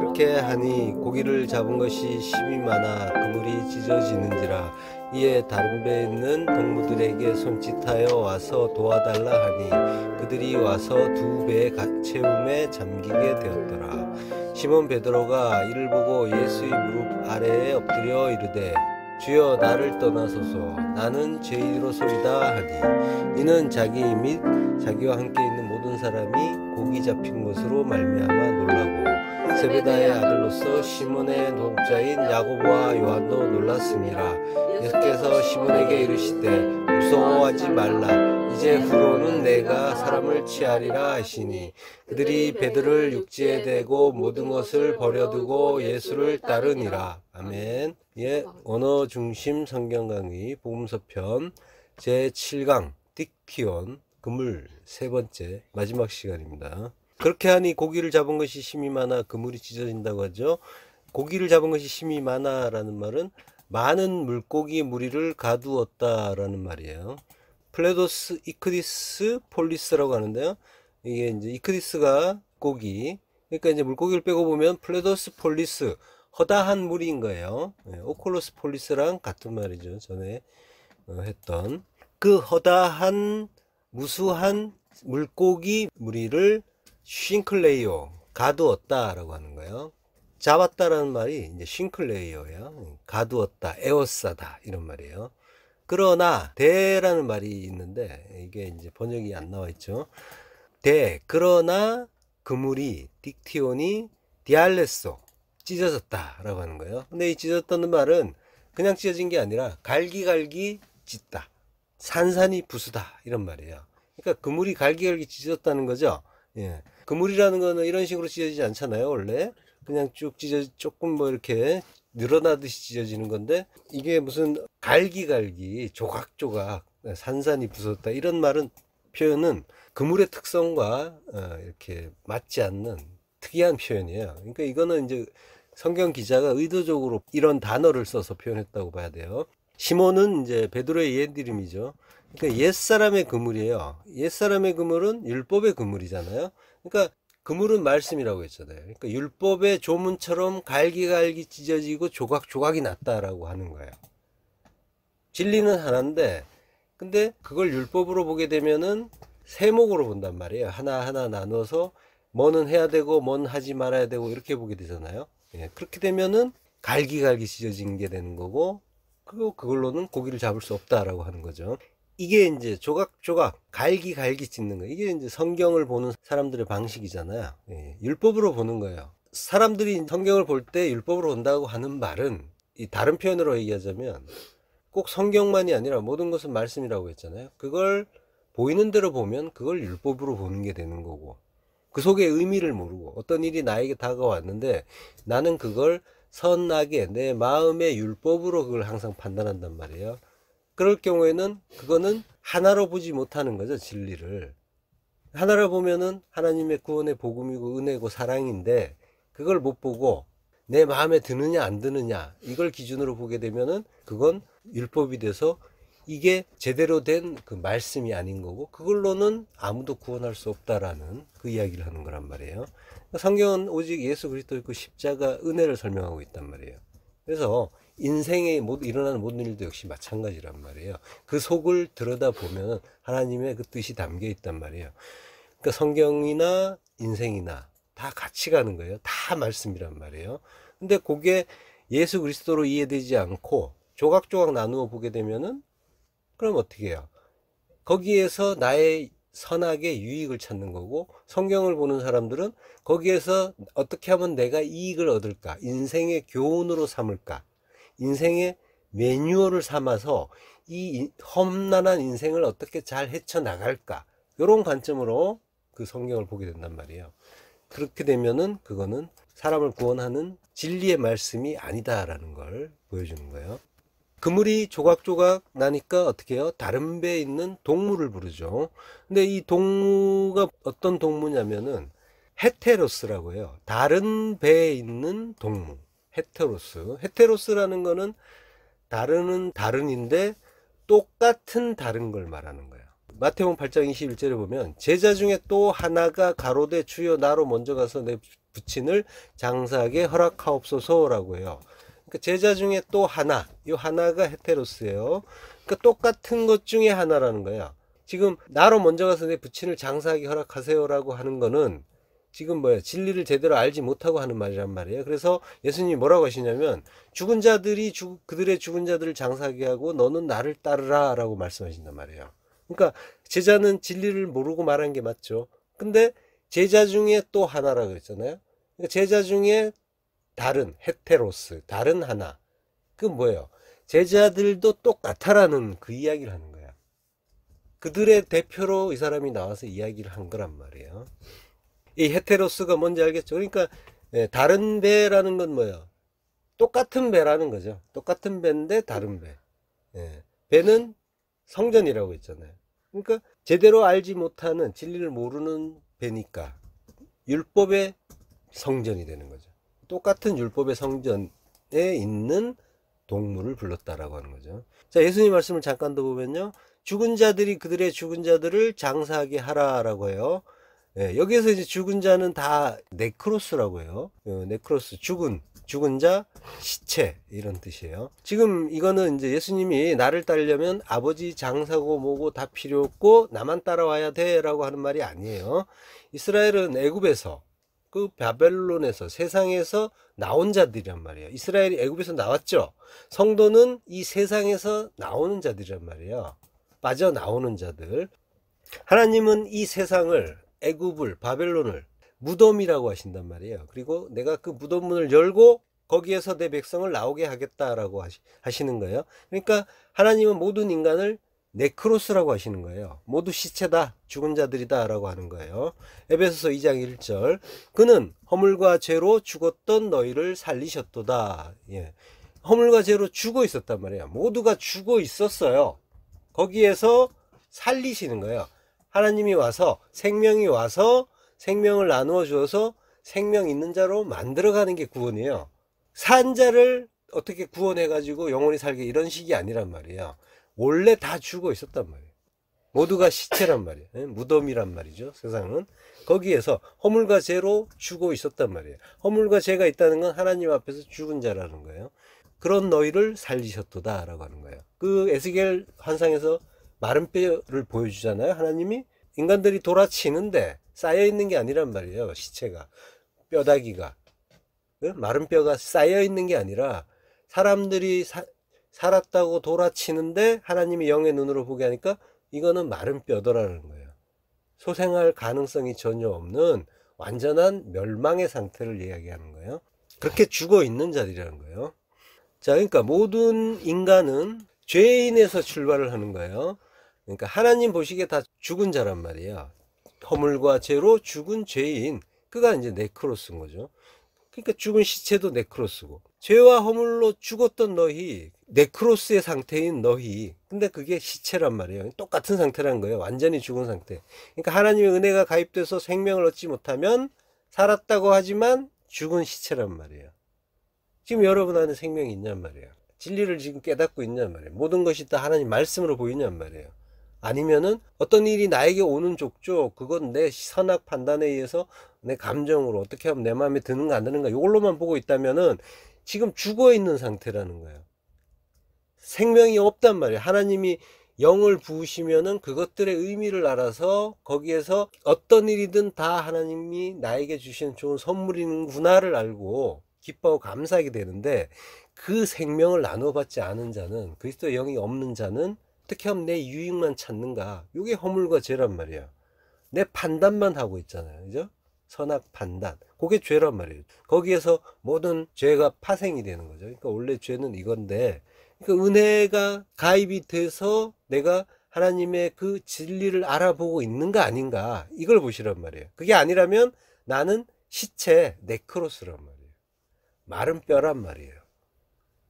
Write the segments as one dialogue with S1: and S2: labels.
S1: 그렇게 하니 고기를 잡은 것이 심이 많아 그물이 찢어지는지라. 이에 다른 배에 있는 동무들에게 손짓하여 와서 도와달라 하니 그들이 와서 두 배의 채움에 잠기게 되었더라. 시몬 베드로가 이를 보고 예수의 무릎 아래에 엎드려 이르되 주여 나를 떠나소서 나는 죄인으로소이다 하니 이는 자기 및 자기와 함께 있는 모든 사람이 고기 잡힌 것으로 말미암아 놀라고 세베다의 아들로서 시몬의 노동자인 야고보와 요한도 놀랐습니다. 예수께서 시몬에게 이르시되 무서워하지 말라 이제 후로는 내가 사람을 취하리라 하시니 그들이 배들을 육지에 대고 모든 것을 버려두고 예수를 따르니라. 아멘. 예, 언어 중심 성경 강의 복음서 편 제7강 딕티온 그물 세 번째 마지막 시간입니다. 그렇게 하니 고기를 잡은 것이 심이 많아 그물이 찢어진다고 하죠. 고기를 잡은 것이 심이 많아라는 말은 많은 물고기 무리를 가두었다라는 말이에요. 플레도스 이크디스 폴리스라고 하는데요. 이게 이제 이크디스가 고기, 그러니까 이제 물고기를 빼고 보면 플레도스 폴리스 허다한 물인 거예요. 오콜로스 폴리스랑 같은 말이죠. 전에 했던 그 허다한 무수한 물고기 무리를 싱클레이오 가두었다라고 하는 거예요. 잡았다라는 말이 이제 싱클레이오예요. 가두었다, 에워싸다 이런 말이에요. 그러나 대라는 말이 있는데 이게 이제 번역이 안 나와 있죠. 그러나 그물이 딕티온이 디알레소 찢어졌다라고 하는 거예요. 근데 이 찢어졌다는 말은 그냥 찢어진 게 아니라 갈기갈기 찢다, 산산이 부수다 이런 말이에요. 그러니까 그물이 갈기갈기 찢어졌다는 거죠. 예. 그물이라는 거는 이런 식으로 찢어지지 않잖아요. 원래 그냥 쭉 조금 뭐 이렇게 늘어나듯이 찢어지는 건데 이게 무슨 갈기갈기 조각조각 산산이 부쉈다 이런 말은 표현은 그물의 특성과 이렇게 맞지 않는 특이한 표현이에요. 그러니까 이거는 이제 성경 기자가 의도적으로 이런 단어를 써서 표현했다고 봐야 돼요. 시몬은 이제 베드로의 옛 이름이죠. 그러니까 옛사람의 그물이에요. 옛사람의 그물은 율법의 그물이잖아요. 그러니까 그물은 말씀이라고 했잖아요. 그러니까 율법의 조문처럼 갈기갈기 찢어지고 조각조각이 났다라고 하는 거예요. 진리는 하나인데 근데 그걸 율법으로 보게 되면은 세목으로 본단 말이에요. 하나하나 나눠서 뭐는 해야 되고 뭐는 하지 말아야 되고 이렇게 보게 되잖아요. 예, 그렇게 되면은 갈기갈기 찢어진 게 되는 거고 그걸로는 고기를 잡을 수 없다라고 하는 거죠. 이게 이제 조각조각 갈기갈기 찢는 거, 이게 이제 성경을 보는 사람들의 방식이잖아요. 예, 율법으로 보는 거예요. 사람들이 성경을 볼 때 율법으로 본다고 하는 말은 이 다른 표현으로 얘기하자면 꼭 성경만이 아니라 모든 것은 말씀이라고 했잖아요. 그걸 보이는 대로 보면 그걸 율법으로 보는 게 되는 거고 그 속의 의미를 모르고 어떤 일이 나에게 다가왔는데 나는 그걸 선하게 내 마음의 율법으로 그걸 항상 판단한단 말이에요. 그럴 경우에는 그거는 하나로 보지 못하는 거죠. 진리를 하나로 보면은 하나님의 구원의 복음이고 은혜고 사랑인데 그걸 못 보고 내 마음에 드느냐 안 드느냐 이걸 기준으로 보게 되면은 그건 율법이 돼서 이게 제대로 된 그 말씀이 아닌 거고 그걸로는 아무도 구원할 수 없다라는 그 이야기를 하는 거란 말이에요. 성경은 오직 예수 그리스도의 그 십자가 은혜를 설명하고 있단 말이에요. 그래서 인생에 일어나는 모든 일도 역시 마찬가지란 말이에요. 그 속을 들여다보면 하나님의 그 뜻이 담겨 있단 말이에요. 그러니까 성경이나 인생이나 다 같이 가는 거예요. 다 말씀이란 말이에요. 근데 그게 예수 그리스도로 이해되지 않고 조각조각 나누어 보게 되면은 그럼 어떻게 해요? 거기에서 나의 선악의 유익을 찾는 거고 성경을 보는 사람들은 거기에서 어떻게 하면 내가 이익을 얻을까? 인생의 교훈으로 삼을까? 인생의 매뉴얼을 삼아서 이 험난한 인생을 어떻게 잘 헤쳐나갈까? 이런 관점으로 그 성경을 보게 된단 말이에요. 그렇게 되면은 그거는 사람을 구원하는 진리의 말씀이 아니다라는 걸 보여주는 거예요. 그물이 조각조각 나니까 어떻게 해요? 다른 배에 있는 동무를 부르죠. 근데 이 동무가 어떤 동무냐면은 헤테로스라고 해요. 다른 배에 있는 동무. 헤테로스라는 거는 다른은 다른인데 똑같은 다른 걸 말하는 거예요. 마태복음 8장 21절에 보면 제자 중에 또 하나가 가로되 주여 나로 먼저 가서 내 부친을 장사하게 허락하옵소서라고 해요. 그러니까 제자 중에 또 하나, 이 하나가 헤테로스예요. 그러니까 똑같은 것 중에 하나라는 거야. 지금 나로 먼저 가서 내 부친을 장사하게 허락하세요라고 하는 거는 지금 뭐야, 진리를 제대로 알지 못하고 하는 말이란 말이에요. 그래서 예수님이 뭐라고 하시냐면 죽은 자들이 그들의 죽은 자들을 장사하게 하고 너는 나를 따르라 라고 말씀하신단 말이에요. 그러니까 제자는 진리를 모르고 말한 게 맞죠. 근데 제자 중에 또 하나라 그랬잖아요. 그러니까 제자 중에 다른 헤테로스, 다른 하나. 그 뭐예요? 제자들도 똑같아라는 그 이야기를 하는 거야. 그들의 대표로 이 사람이 나와서 이야기를 한 거란 말이에요. 이 헤테로스가 뭔지 알겠죠? 그러니까 다른 배라는 건 뭐예요? 똑같은 배라는 거죠. 똑같은 배인데 다른 배. 배는 성전이라고 했잖아요. 그러니까 제대로 알지 못하는, 진리를 모르는 배니까 율법의 성전이 되는 거죠. 똑같은 율법의 성전에 있는 동물을 불렀다라고 하는 거죠. 자, 예수님 말씀을 잠깐 더 보면요. 죽은 자들이 그들의 죽은 자들을 장사하게 하라라고 해요. 여기에서 이제 죽은 자는 다 네크로스라고 해요. 네크로스, 죽은 자, 시체, 이런 뜻이에요. 지금 이거는 이제 예수님이 나를 따르려면 아버지 장사고 뭐고 다 필요 없고 나만 따라와야 돼 라고 하는 말이 아니에요. 이스라엘은 애굽에서, 그 바벨론에서, 세상에서 나온 자들이란 말이에요. 이스라엘이 애굽에서 나왔죠. 성도는 이 세상에서 나오는 자들이란 말이에요. 빠져나오는 자들. 하나님은 이 세상을, 애굽을, 바벨론을 무덤이라고 하신단 말이에요. 그리고 내가 그 무덤문을 열고 거기에서 내 백성을 나오게 하겠다라고 하시는 거예요. 그러니까 하나님은 모든 인간을 네크로스라고 하시는 거예요. 모두 시체다, 죽은 자들이다 라고 하는 거예요. 에베소서 2장 1절, 그는 허물과 죄로 죽었던 너희를 살리셨도다. 허물과 죄로 죽어 있었단 말이에요. 모두가 죽어 있었어요. 거기에서 살리시는 거예요. 하나님이 와서, 생명이 와서 생명을 나누어 주어서 생명 있는 자로 만들어가는 게 구원이에요. 산 자를 어떻게 구원해 가지고 영원히 살게, 이런 식이 아니란 말이에요. 원래 다 죽어 있었단 말이에요. 모두가 시체란 말이에요. 무덤이란 말이죠. 세상은 거기에서 허물과 죄로 죽어 있었단 말이에요. 허물과 죄가 있다는 건 하나님 앞에서 죽은 자라는 거예요. 그런 너희를 살리셨도다 라고 하는 거예요. 그 에스겔 환상에서 마른 뼈를 보여주잖아요. 하나님이 인간들이 돌아치는데 쌓여 있는 게 아니란 말이에요. 시체가, 뼈다귀가, 마른 뼈가 쌓여 있는 게 아니라 사람들이 살았다고 돌아치는데 하나님이 영의 눈으로 보게 하니까 이거는 마른 뼈더라는 거예요. 소생할 가능성이 전혀 없는 완전한 멸망의 상태를 이야기하는 거예요. 그렇게 죽어 있는 자들이라는 거예요. 자, 그러니까 모든 인간은 죄인에서 출발을 하는 거예요. 그러니까 하나님 보시기에 다 죽은 자란 말이에요. 허물과 죄로 죽은 죄인, 그가 이제 네크로스인 거죠. 그러니까 죽은 시체도 네크로스고, 죄와 허물로 죽었던 너희, 네크로스의 상태인 너희, 근데 그게 시체란 말이에요. 똑같은 상태란 거예요. 완전히 죽은 상태. 그러니까 하나님의 은혜가 가입돼서 생명을 얻지 못하면 살았다고 하지만 죽은 시체란 말이에요. 지금 여러분 안에 생명이 있냔 말이에요. 진리를 지금 깨닫고 있냔 말이에요. 모든 것이 다 하나님 말씀으로 보이냔 말이에요. 아니면은 어떤 일이 나에게 오는 족족, 그건 내 선악 판단에 의해서 내 감정으로 어떻게 하면 내 마음에 드는가 안 드는가 이걸로만 보고 있다면은 지금 죽어 있는 상태라는 거예요. 생명이 없단 말이에요. 하나님이 영을 부으시면은 그것들의 의미를 알아서 거기에서 어떤 일이든 다 하나님이 나에게 주시는 좋은 선물이구나를 알고 기뻐하고 감사하게 되는데, 그 생명을 나눠받지 않은 자는, 그리스도의 영이 없는 자는 어떻게 하면 내 유익만 찾는가, 이게 허물과 죄란 말이에요. 내 판단만 하고 있잖아요. 그죠? 선악 판단, 그게 죄란 말이에요. 거기에서 모든 죄가 파생이 되는 거죠. 그러니까 원래 죄는 이건데, 그러니까 은혜가 가입이 돼서 내가 하나님의 그 진리를 알아보고 있는가 아닌가, 이걸 보시란 말이에요. 그게 아니라면 나는 시체, 네크로스란 말이에요. 마른 뼈란 말이에요.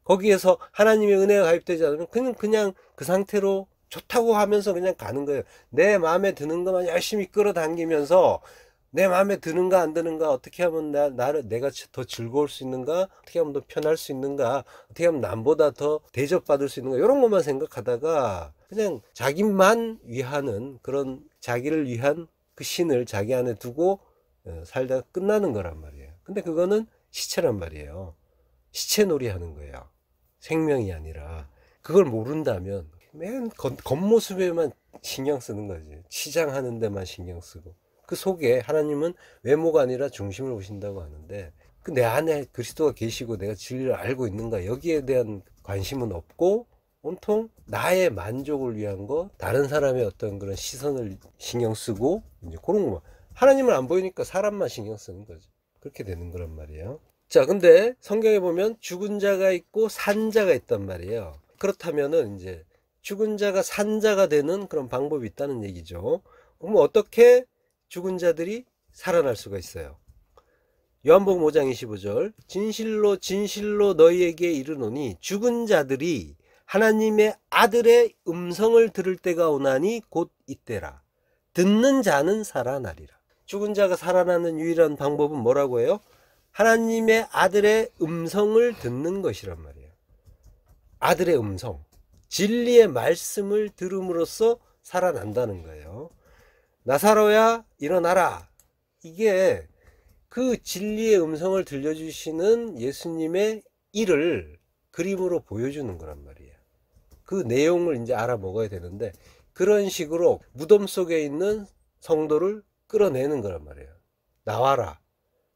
S1: 거기에서 하나님의 은혜가 가입되지 않으면 그냥 그 상태로 좋다고 하면서 그냥 가는 거예요. 내 마음에 드는 것만 열심히 끌어당기면서 내 마음에 드는가 안 드는가, 어떻게 하면 내가 더 즐거울 수 있는가, 어떻게 하면 더 편할 수 있는가, 어떻게 하면 남보다 더 대접받을 수 있는가, 이런 것만 생각하다가 그냥 자기만 위하는, 그런 자기를 위한 그 신을 자기 안에 두고 살다가 끝나는 거란 말이에요. 근데 그거는 시체란 말이에요. 시체놀이 하는 거예요. 생명이 아니라. 그걸 모른다면 맨 겉모습에만 신경 쓰는 거지. 치장하는 데만 신경 쓰고. 그 속에 하나님은 외모가 아니라 중심을 보신다고 하는데, 그 내 안에 그리스도가 계시고 내가 진리를 알고 있는가, 여기에 대한 관심은 없고 온통 나의 만족을 위한 거, 다른 사람의 어떤 그런 시선을 신경 쓰고, 이제 그런 거만. 하나님을 안 보이니까 사람만 신경 쓰는 거죠. 그렇게 되는 거란 말이에요. 자, 근데 성경에 보면 죽은 자가 있고 산 자가 있단 말이에요. 그렇다면은 이제 죽은 자가 산 자가 되는 그런 방법이 있다는 얘기죠. 그럼 어떻게 죽은 자들이 살아날 수가 있어요? 요한복음 5장 25절, 진실로 진실로 너희에게 이르노니 죽은 자들이 하나님의 아들의 음성을 들을 때가 오나니 곧 이때라. 듣는 자는 살아나리라. 죽은 자가 살아나는 유일한 방법은 뭐라고 해요? 하나님의 아들의 음성을 듣는 것이란 말이에요. 아들의 음성, 진리의 말씀을 들음으로써 살아난다는 거예요. 나사로야 일어나라. 이게 그 진리의 음성을 들려주시는 예수님의 일을 그림으로 보여주는 거란 말이에요. 그 내용을 이제 알아먹어야 되는데, 그런 식으로 무덤 속에 있는 성도를 끌어내는 거란 말이에요. 나와라.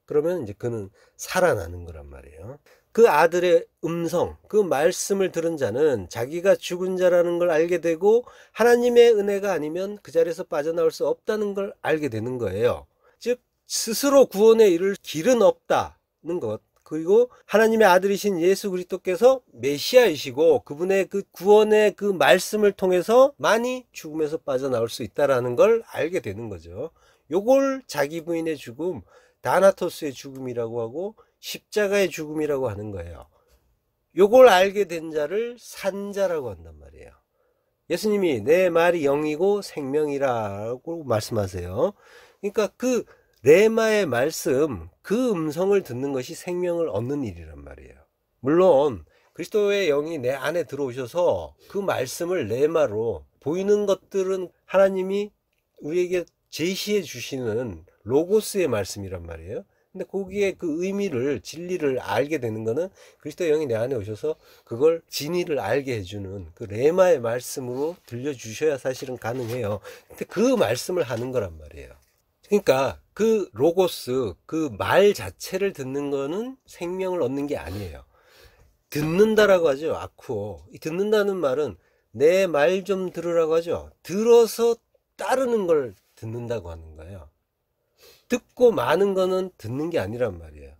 S1: 그러면 이제 그는 살아나는 거란 말이에요. 그 아들의 음성, 그 말씀을 들은 자는 자기가 죽은 자라는 걸 알게 되고, 하나님의 은혜가 아니면 그 자리에서 빠져나올 수 없다는 걸 알게 되는 거예요. 즉 스스로 구원에 이를 길은 없다는 것, 그리고 하나님의 아들이신 예수 그리스도께서 메시아이시고 그분의 그 구원의 그 말씀을 통해서 많이 죽음에서 빠져나올 수 있다는 걸 알게 되는 거죠. 요걸 자기 부인의 죽음, 다나토스의 죽음이라고 하고 십자가의 죽음이라고 하는 거예요. 요걸 알게 된 자를 산자라고 한단 말이에요. 예수님이 내 말이 영이고 생명이라고 말씀하세요. 그러니까 그 레마의 말씀, 그 음성을 듣는 것이 생명을 얻는 일이란 말이에요. 물론 그리스도의 영이 내 안에 들어오셔서 그 말씀을 레마로, 보이는 것들은 하나님이 우리에게 제시해 주시는 로고스의 말씀이란 말이에요. 근데 거기에 그 의미를, 진리를 알게 되는 거는 그리스도의 영이 내 안에 오셔서 그걸 진리를 알게 해주는 그 레마의 말씀으로 들려주셔야 사실은 가능해요. 근데 그 말씀을 하는 거란 말이에요. 그러니까 그 로고스, 그 말 자체를 듣는 거는 생명을 얻는 게 아니에요. 듣는다라고 하죠. 아쿠오. 이 듣는다는 말은 내 말 좀 들으라고 하죠. 들어서 따르는 걸 듣는다고 하는 거예요. 듣고 마는 거는 듣는 게 아니란 말이에요.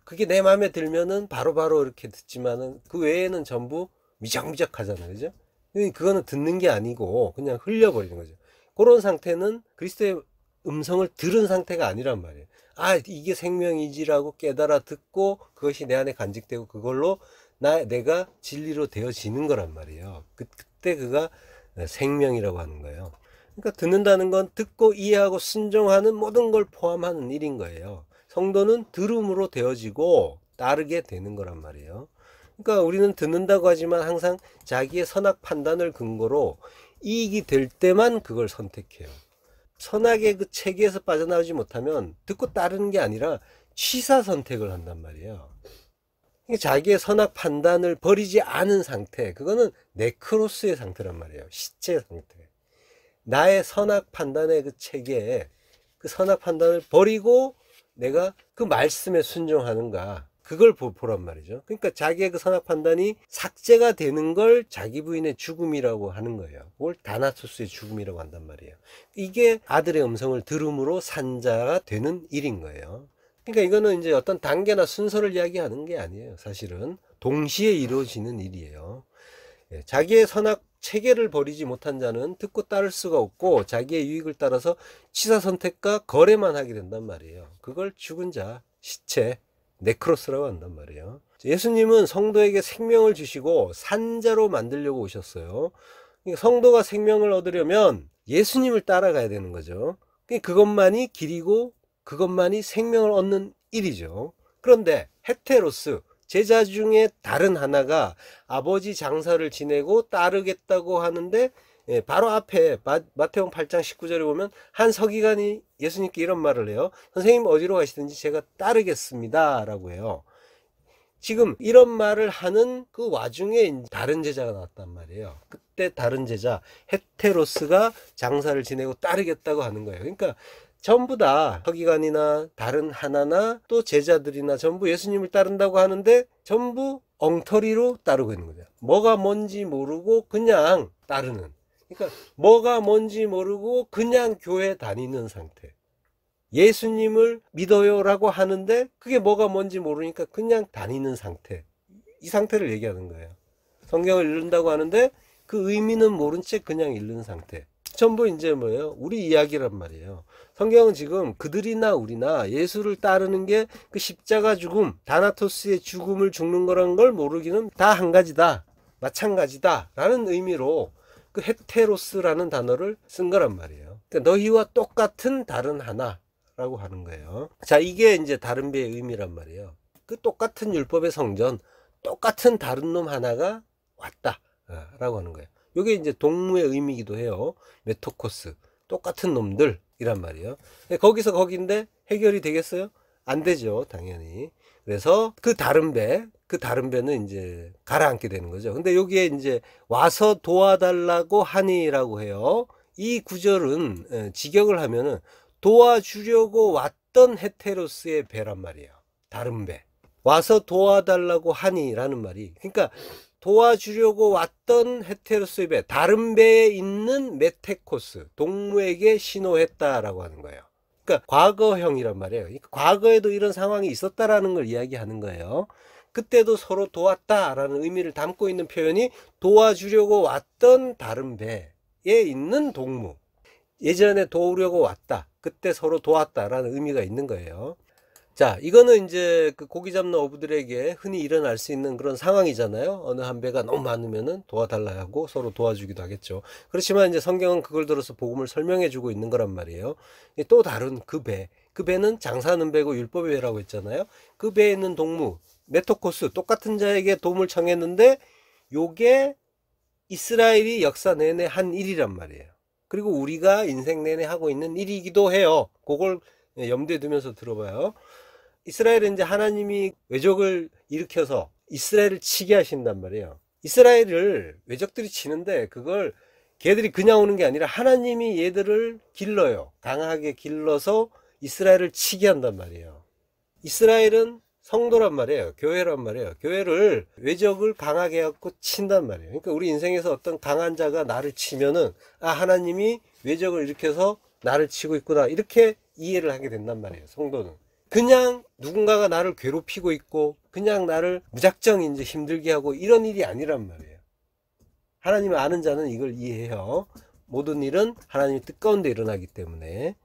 S1: 그게 내 마음에 들면은 바로바로 이렇게 듣지만은 그 외에는 전부 미적미적 하잖아요. 그죠? 그거는 듣는 게 아니고 그냥 흘려버리는 거죠. 그런 상태는 그리스도의 음성을 들은 상태가 아니란 말이에요. 아, 이게 생명이지라고 깨달아 듣고 그것이 내 안에 간직되고 그걸로 내가 진리로 되어지는 거란 말이에요. 그때 그가 생명이라고 하는 거예요. 그러니까 듣는다는 건 듣고 이해하고 순종하는 모든 걸 포함하는 일인 거예요. 성도는 들음으로 되어지고 따르게 되는 거란 말이에요. 그러니까 우리는 듣는다고 하지만 항상 자기의 선악 판단을 근거로 이익이 될 때만 그걸 선택해요. 선악의 그 체계에서 빠져나오지 못하면 듣고 따르는 게 아니라 취사 선택을 한단 말이에요. 자기의 선악 판단을 버리지 않은 상태, 그거는 네크로스의 상태란 말이에요. 시체 상태. 나의 선악 판단의 그 체계에 그 선악 판단을 버리고 내가 그 말씀에 순종하는가, 그걸 보란 말이죠. 그러니까 자기의 그 선악 판단이 삭제가 되는 걸 자기 부인의 죽음이라고 하는 거예요. 그걸 다나토스의 죽음이라고 한단 말이에요. 이게 아들의 음성을 들음으로 산자가 되는 일인 거예요. 그러니까 이거는 이제 어떤 단계나 순서를 이야기하는 게 아니에요. 사실은 동시에 이루어지는 일이에요. 자기의 선악 체계를 버리지 못한 자는 듣고 따를 수가 없고 자기의 유익을 따라서 취사 선택과 거래만 하게 된단 말이에요. 그걸 죽은 자, 시체, 네크로스라고 한단 말이에요. 예수님은 성도에게 생명을 주시고 산자로 만들려고 오셨어요. 성도가 생명을 얻으려면 예수님을 따라가야 되는 거죠. 그것만이 길이고 그것만이 생명을 얻는 일이죠. 그런데 헤테로스, 제자 중에 다른 하나가 아버지 장사를 지내고 따르겠다고 하는데 예, 바로 앞에 마태복음 8장 19절에 보면 한 서기관이 예수님께 이런 말을 해요. 선생님 어디로 가시든지 제가 따르겠습니다 라고 해요. 지금 이런 말을 하는 그 와중에 다른 제자가 나왔단 말이에요. 그때 다른 제자 헤테로스가 장사를 지내고 따르겠다고 하는 거예요. 그러니까 전부 다 서기관이나 다른 하나나 또 제자들이나 전부 예수님을 따른다고 하는데 전부 엉터리로 따르고 있는 거죠. 뭐가 뭔지 모르고 그냥 따르는. 그러니까 뭐가 뭔지 모르고 그냥 교회 다니는 상태. 예수님을 믿어요라고 하는데 그게 뭐가 뭔지 모르니까 그냥 다니는 상태. 이 상태를 얘기하는 거예요. 성경을 읽는다고 하는데 그 의미는 모른 채 그냥 읽는 상태. 전부 이제 뭐예요? 우리 이야기란 말이에요. 성경은 지금 그들이나 우리나 예수를 따르는 게 그 십자가 죽음, 다나토스의 죽음을 죽는 거란 걸 모르기는 다 한 가지다. 마찬가지다. 라는 의미로 그 헤테로스라는 단어를 쓴 거란 말이에요. 그러니까 너희와 똑같은 다른 하나. 라고 하는 거예요. 자, 이게 이제 다른 배의 의미란 말이에요. 그 똑같은 율법의 성전, 똑같은 다른 놈 하나가 왔다. 라고 하는 거예요. 이게 이제 동무의 의미이기도 해요. 메토코스. 똑같은 놈들이란 말이에요. 거기서 거긴데 해결이 되겠어요? 안 되죠. 당연히. 그래서 그 다른 배는 이제 가라앉게 되는 거죠. 근데 여기에 이제 와서 도와달라고 하니라고 해요. 이 구절은 직역을 하면은 도와주려고 왔던 헤테로스의 배란 말이에요. 다른 배. 와서 도와달라고 하니 라는 말이. 그러니까 도와주려고 왔던 헤테로스의 배. 다른 배에 있는 메테코스. 동무에게 신호했다라고 하는 거예요. 그러니까 과거형이란 말이에요. 그러니까 과거에도 이런 상황이 있었다라는 걸 이야기하는 거예요. 그때도 서로 도왔다라는 의미를 담고 있는 표현이 도와주려고 왔던 다른 배에 있는 동무. 예전에 도우려고 왔다. 그때 서로 도왔다라는 의미가 있는 거예요. 자, 이거는 이제 그 고기 잡는 어부들에게 흔히 일어날 수 있는 그런 상황이잖아요. 어느 한 배가 너무 많으면은 도와달라 하고 서로 도와주기도 하겠죠. 그렇지만 이제 성경은 그걸 들어서 복음을 설명해 주고 있는 거란 말이에요. 또 다른 그 배. 그 배는 장사하는 배고 율법의 배라고 했잖아요. 그 배에 있는 동무, 메토코스, 똑같은 자에게 도움을 청했는데 요게 이스라엘이 역사 내내 한 일이란 말이에요. 그리고 우리가 인생 내내 하고 있는 일이기도 해요. 그걸 염두에 두면서 들어봐요. 이스라엘은 이제 하나님이 외적을 일으켜서 이스라엘을 치게 하신단 말이에요. 이스라엘을 외적들이 치는데 그걸 걔들이 그냥 오는 게 아니라 하나님이 얘들을 길러요. 강하게 길러서 이스라엘을 치게 한단 말이에요. 이스라엘은 성도란 말이에요. 교회란 말이에요. 교회를 외적을 강하게 해갖고 친단 말이에요. 그러니까 우리 인생에서 어떤 강한 자가 나를 치면은 아, 하나님이 외적을 일으켜서 나를 치고 있구나, 이렇게 이해를 하게 된단 말이에요. 성도는 그냥 누군가가 나를 괴롭히고 있고 그냥 나를 무작정 이제 힘들게 하고 이런 일이 아니란 말이에요. 하나님을 아는 자는 이걸 이해해요. 모든 일은 하나님의 뜻 가운데 일어나기 때문에.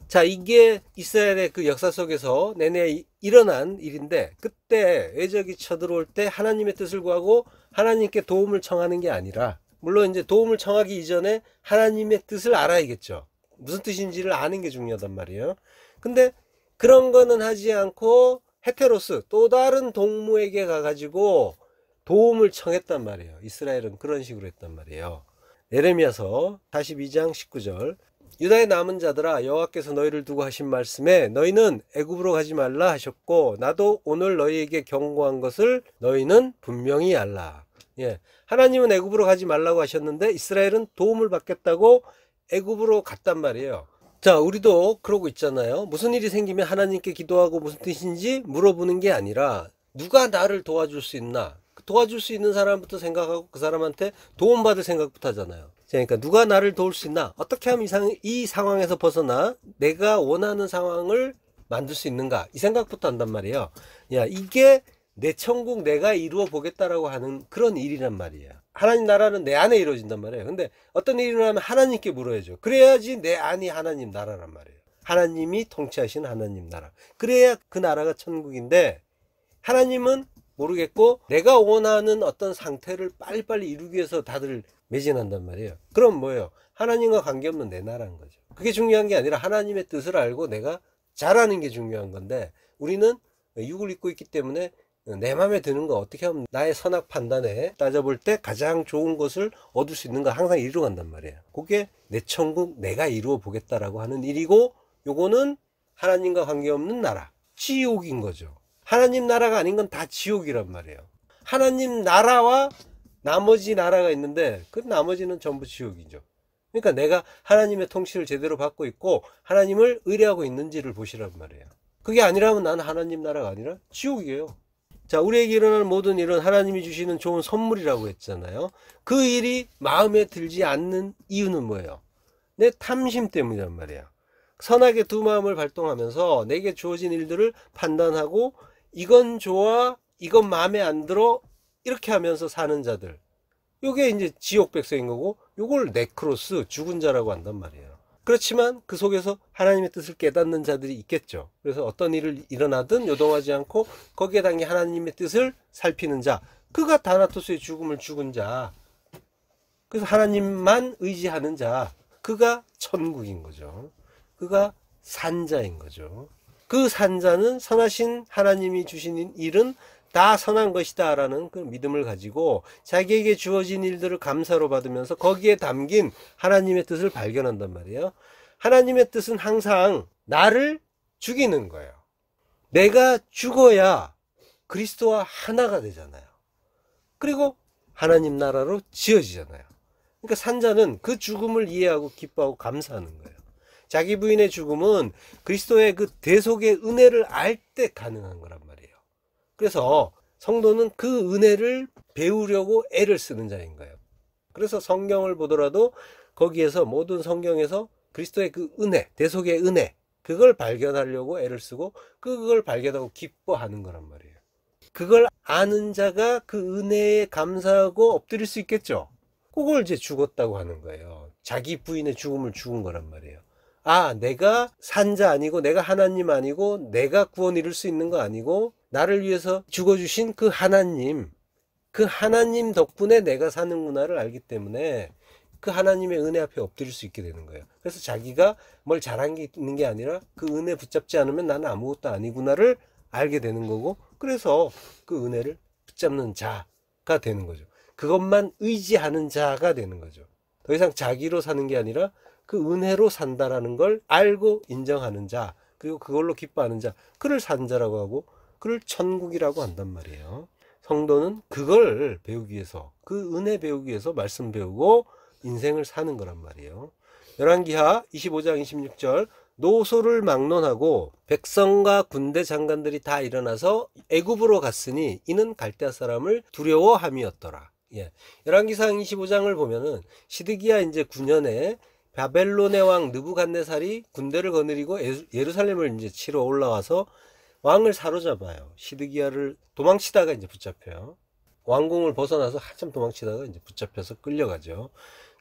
S1: 자, 이게 이스라엘의 그 역사 속에서 내내 일어난 일인데, 그때 외적이 쳐들어올 때 하나님의 뜻을 구하고 하나님께 도움을 청하는 게 아니라, 물론 이제 도움을 청하기 이전에 하나님의 뜻을 알아야겠죠. 무슨 뜻인지를 아는 게 중요하단 말이에요. 근데 그런 거는 하지 않고 헤테로스, 또 다른 동무에게 가가지고 도움을 청했단 말이에요. 이스라엘은 그런 식으로 했단 말이에요. 예레미야서 42장 19절. 유다의 남은 자들아, 여호와께서 너희를 두고 하신 말씀에 너희는 애굽으로 가지 말라 하셨고 나도 오늘 너희에게 경고한 것을 너희는 분명히 알라. 예, 하나님은 애굽으로 가지 말라고 하셨는데 이스라엘은 도움을 받겠다고 애굽으로 갔단 말이에요. 자, 우리도 그러고 있잖아요. 무슨 일이 생기면 하나님께 기도하고 무슨 뜻인지 물어보는 게 아니라 누가 나를 도와줄 수 있나, 도와줄 수 있는 사람부터 생각하고 그 사람한테 도움받을 생각부터 하잖아요. 그러니까 누가 나를 도울 수 있나, 어떻게 하면 이 상황에서 벗어나 내가 원하는 상황을 만들 수 있는가, 이 생각부터 한단 말이에요. 야, 이게 내 천국 내가 이루어 보겠다라고 하는 그런 일이란 말이에요. 하나님 나라는 내 안에 이루어진단 말이에요. 근데 어떤 일이 일어나면 하나님께 물어야죠. 그래야지 내 안이 하나님 나라란 말이에요. 하나님이 통치하시는 하나님 나라, 그래야 그 나라가 천국인데, 하나님은 모르겠고 내가 원하는 어떤 상태를 빨리빨리 이루기 위해서 다들 매진한단 말이에요. 그럼 뭐예요? 하나님과 관계없는 내 나라인 거죠. 그게 중요한 게 아니라 하나님의 뜻을 알고 내가 잘하는 게 중요한 건데, 우리는 육을 입고 있기 때문에 내 마음에 드는 거 어떻게 하면 나의 선악 판단에 따져볼 때 가장 좋은 것을 얻을 수 있는가 항상 이루어 간단 말이에요. 그게 내 천국 내가 이루어 보겠다라고 하는 일이고, 요거는 하나님과 관계없는 나라, 지옥인 거죠. 하나님 나라가 아닌 건 다 지옥이란 말이에요. 하나님 나라와 나머지 나라가 있는데 그 나머지는 전부 지옥이죠. 그러니까 내가 하나님의 통치를 제대로 받고 있고 하나님을 의뢰하고 있는지를 보시란 말이에요. 그게 아니라면 나는 하나님 나라가 아니라 지옥이에요. 자, 우리에게 일어나는 모든 일은 하나님이 주시는 좋은 선물이라고 했잖아요. 그 일이 마음에 들지 않는 이유는 뭐예요? 내 탐심 때문이란 말이야. 선하게 두 마음을 발동하면서 내게 주어진 일들을 판단하고 이건 좋아, 이건 마음에 안 들어, 이렇게 하면서 사는 자들. 요게 이제 지옥 백성인 거고, 요걸 네크로스, 죽은 자라고 한단 말이에요. 그렇지만 그 속에서 하나님의 뜻을 깨닫는 자들이 있겠죠. 그래서 어떤 일을 일어나든 요동하지 않고 거기에 담긴 하나님의 뜻을 살피는 자, 그가 다나토스의 죽음을 죽은 자, 그래서 하나님만 의지하는 자, 그가 천국인 거죠. 그가 산자인 거죠. 그 산자는 선하신 하나님이 주신 일은 다 선한 것이다 라는 그 믿음을 가지고 자기에게 주어진 일들을 감사로 받으면서 거기에 담긴 하나님의 뜻을 발견한단 말이에요. 하나님의 뜻은 항상 나를 죽이는 거예요. 내가 죽어야 그리스도와 하나가 되잖아요. 그리고 하나님 나라로 지어지잖아요. 그러니까 산자는 그 죽음을 이해하고 기뻐하고 감사하는 거예요. 자기 부인의 죽음은 그리스도의 그 대속의 은혜를 알 때 가능한 거란 말이에요. 그래서 성도는 그 은혜를 배우려고 애를 쓰는 자인 거예요. 그래서 성경을 보더라도 거기에서 모든 성경에서 그리스도의 그 은혜, 대속의 은혜, 그걸 발견하려고 애를 쓰고 그걸 발견하고 기뻐하는 거란 말이에요. 그걸 아는 자가 그 은혜에 감사하고 엎드릴 수 있겠죠. 그걸 이제 죽었다고 하는 거예요. 자기 부인의 죽음을 죽은 거란 말이에요. 아, 내가 산자 아니고 내가 하나님 아니고 내가 구원 이룰 수 있는 거 아니고 나를 위해서 죽어주신 그 하나님 덕분에 내가 사는구나를 알기 때문에 그 하나님의 은혜 앞에 엎드릴 수 있게 되는 거예요. 그래서 자기가 뭘 잘한 게 있는 게 아니라 그 은혜 붙잡지 않으면 나는 아무것도 아니구나를 알게 되는 거고, 그래서 그 은혜를 붙잡는 자가 되는 거죠. 그것만 의지하는 자가 되는 거죠. 더 이상 자기로 사는 게 아니라 그 은혜로 산다라는 걸 알고 인정하는 자, 그리고 그걸로 기뻐하는 자, 그를 산자라고 하고 그를 천국이라고 한단 말이에요. 성도는 그걸 배우기 위해서, 그 은혜 배우기 위해서 말씀 배우고 인생을 사는 거란 말이에요. 열왕기하 25장 26절, 노소를 막론하고 백성과 군대 장관들이 다 일어나서 애굽으로 갔으니 이는 갈대아 사람을 두려워함이었더라. 예. 열왕기상 25장을 보면은 시드기야 이제 9년에 바벨론의 왕 느부갓네살이 군대를 거느리고 예루살렘을 이제 치러 올라와서 왕을 사로잡아요. 시드기야를 도망치다가 이제 붙잡혀요. 왕궁을 벗어나서 한참 도망치다가 이제 붙잡혀서 끌려가죠.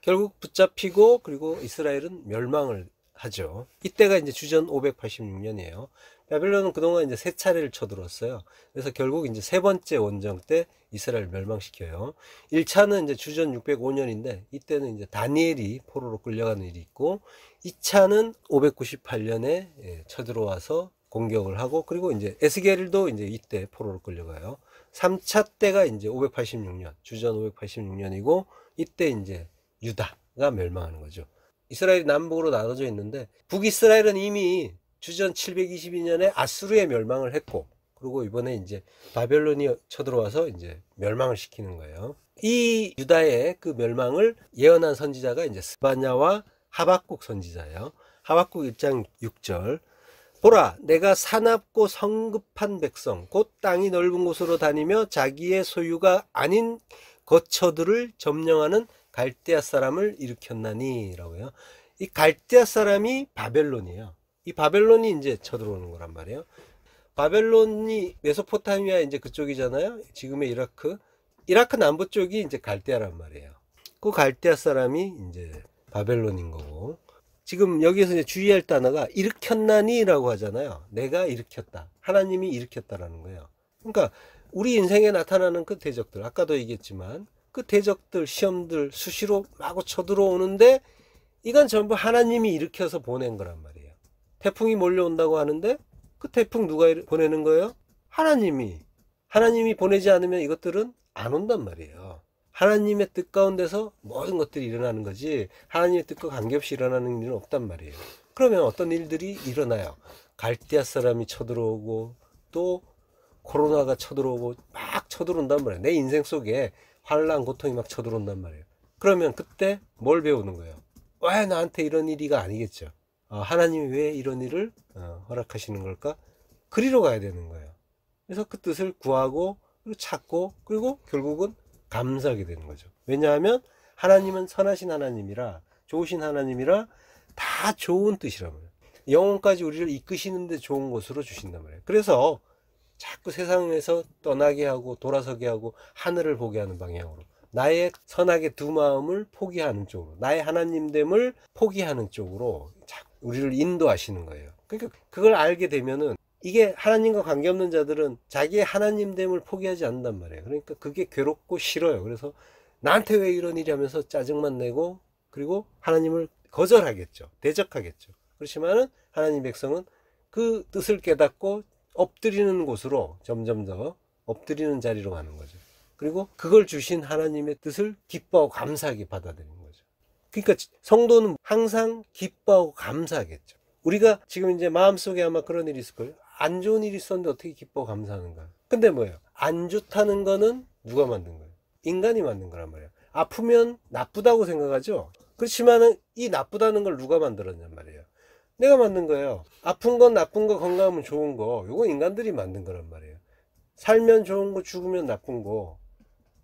S1: 결국 붙잡히고 그리고 이스라엘은 멸망을 하죠. 이때가 이제 주전 586년이에요. 바벨론은 그동안 이제 세 차례를 쳐들었어요. 그래서 결국 이제 세 번째 원정 때 이스라엘 멸망시켜요. 1차는 이제 주전 605년인데 이때는 이제 다니엘이 포로로 끌려가는 일이 있고, 2차는 598년에 쳐들어와서 공격을 하고, 그리고 이제 에스겔도 이제 이때 포로로 끌려가요. 3차 때가 이제 586년, 주전 586년이고, 이때 이제 유다가 멸망하는 거죠. 이스라엘이 남북으로 나눠져 있는데 북이스라엘은 이미 주전 722년에 아수르에 멸망을 했고, 그리고 이번에 이제 바벨론이 쳐들어와서 이제 멸망을 시키는 거예요. 이 유다의 그 멸망을 예언한 선지자가 이제 스바냐와 하박국 선지자예요. 하박국 1장 6절. 보라, 내가 사납고 성급한 백성, 곧 땅이 넓은 곳으로 다니며 자기의 소유가 아닌 거처들을 점령하는 갈대아 사람을 일으켰나니 라고요. 이 갈대아 사람이 바벨론이에요. 이 바벨론이 이제 쳐들어오는 거란 말이에요. 바벨론이 메소포타미아 이제 그쪽이잖아요. 지금의 이라크 남부 쪽이 이제 갈대아란 말이에요. 그 갈대아 사람이 이제 바벨론인 거고, 지금 여기에서 이제 주의할 단어가 일으켰나니라고 하잖아요. 내가 일으켰다. 하나님이 일으켰다라는 거예요. 그러니까 우리 인생에 나타나는 그 대적들, 아까도 얘기했지만 그 대적들, 시험들 수시로 마구 쳐들어오는데 이건 전부 하나님이 일으켜서 보낸 거란 말이에요. 태풍이 몰려온다고 하는데 그 태풍 누가 보내는 거예요? 하나님이 하나님이 보내지 않으면 이것들은 안 온단 말이에요. 하나님의 뜻 가운데서 모든 것들이 일어나는 거지 하나님의 뜻과 관계없이 일어나는 일은 없단 말이에요. 그러면 어떤 일들이 일어나요? 갈대아 사람이 쳐들어오고 또 코로나가 쳐들어오고 막 쳐들어온단 말이에요. 내 인생 속에 환난 고통이 막 쳐들어온단 말이에요. 그러면 그때 뭘 배우는 거예요? 왜 나한테 이런 일이가 아니겠죠. 하나님이 왜 이런 일을 허락하시는 걸까? 그리로 가야 되는 거예요. 그래서 그 뜻을 구하고 그리고 찾고 그리고 결국은 감사하게 되는 거죠. 왜냐하면 하나님은 선하신 하나님이라 좋으신 하나님이라 다 좋은 뜻이란 말이에요. 영혼까지 우리를 이끄시는데 좋은 곳으로 주신단 말이에요. 그래서 자꾸 세상에서 떠나게 하고 돌아서게 하고 하늘을 보게 하는 방향으로 나의 선하게 두 마음을 포기하는 쪽으로 나의 하나님됨을 포기하는 쪽으로 자꾸 우리를 인도하시는 거예요. 그러니까 그걸 알게 되면은 이게 하나님과 관계없는 자들은 자기의 하나님됨을 포기하지 않는단 말이에요. 그러니까 그게 괴롭고 싫어요. 그래서 나한테 왜 이런 일이 하면서 짜증만 내고 그리고 하나님을 거절하겠죠. 대적하겠죠. 그렇지만은 하나님 백성은 그 뜻을 깨닫고 엎드리는 곳으로 점점 더 엎드리는 자리로 가는 거죠. 그리고 그걸 주신 하나님의 뜻을 기뻐하고 감사하게 받아들이는 거죠. 그러니까 성도는 항상 기뻐하고 감사하겠죠. 우리가 지금 이제 마음속에 아마 그런 일이 있을 거예요. 안 좋은 일이 있었는데 어떻게 기뻐 감사하는가? 근데 뭐예요? 안 좋다는 거는 누가 만든 거예요? 인간이 만든 거란 말이에요. 아프면 나쁘다고 생각하죠? 그렇지만은 이 나쁘다는 걸 누가 만들었냔 말이에요. 내가 만든 거예요. 아픈 건 나쁜 거, 건강하면 좋은 거, 요거 인간들이 만든 거란 말이에요. 살면 좋은 거, 죽으면 나쁜 거,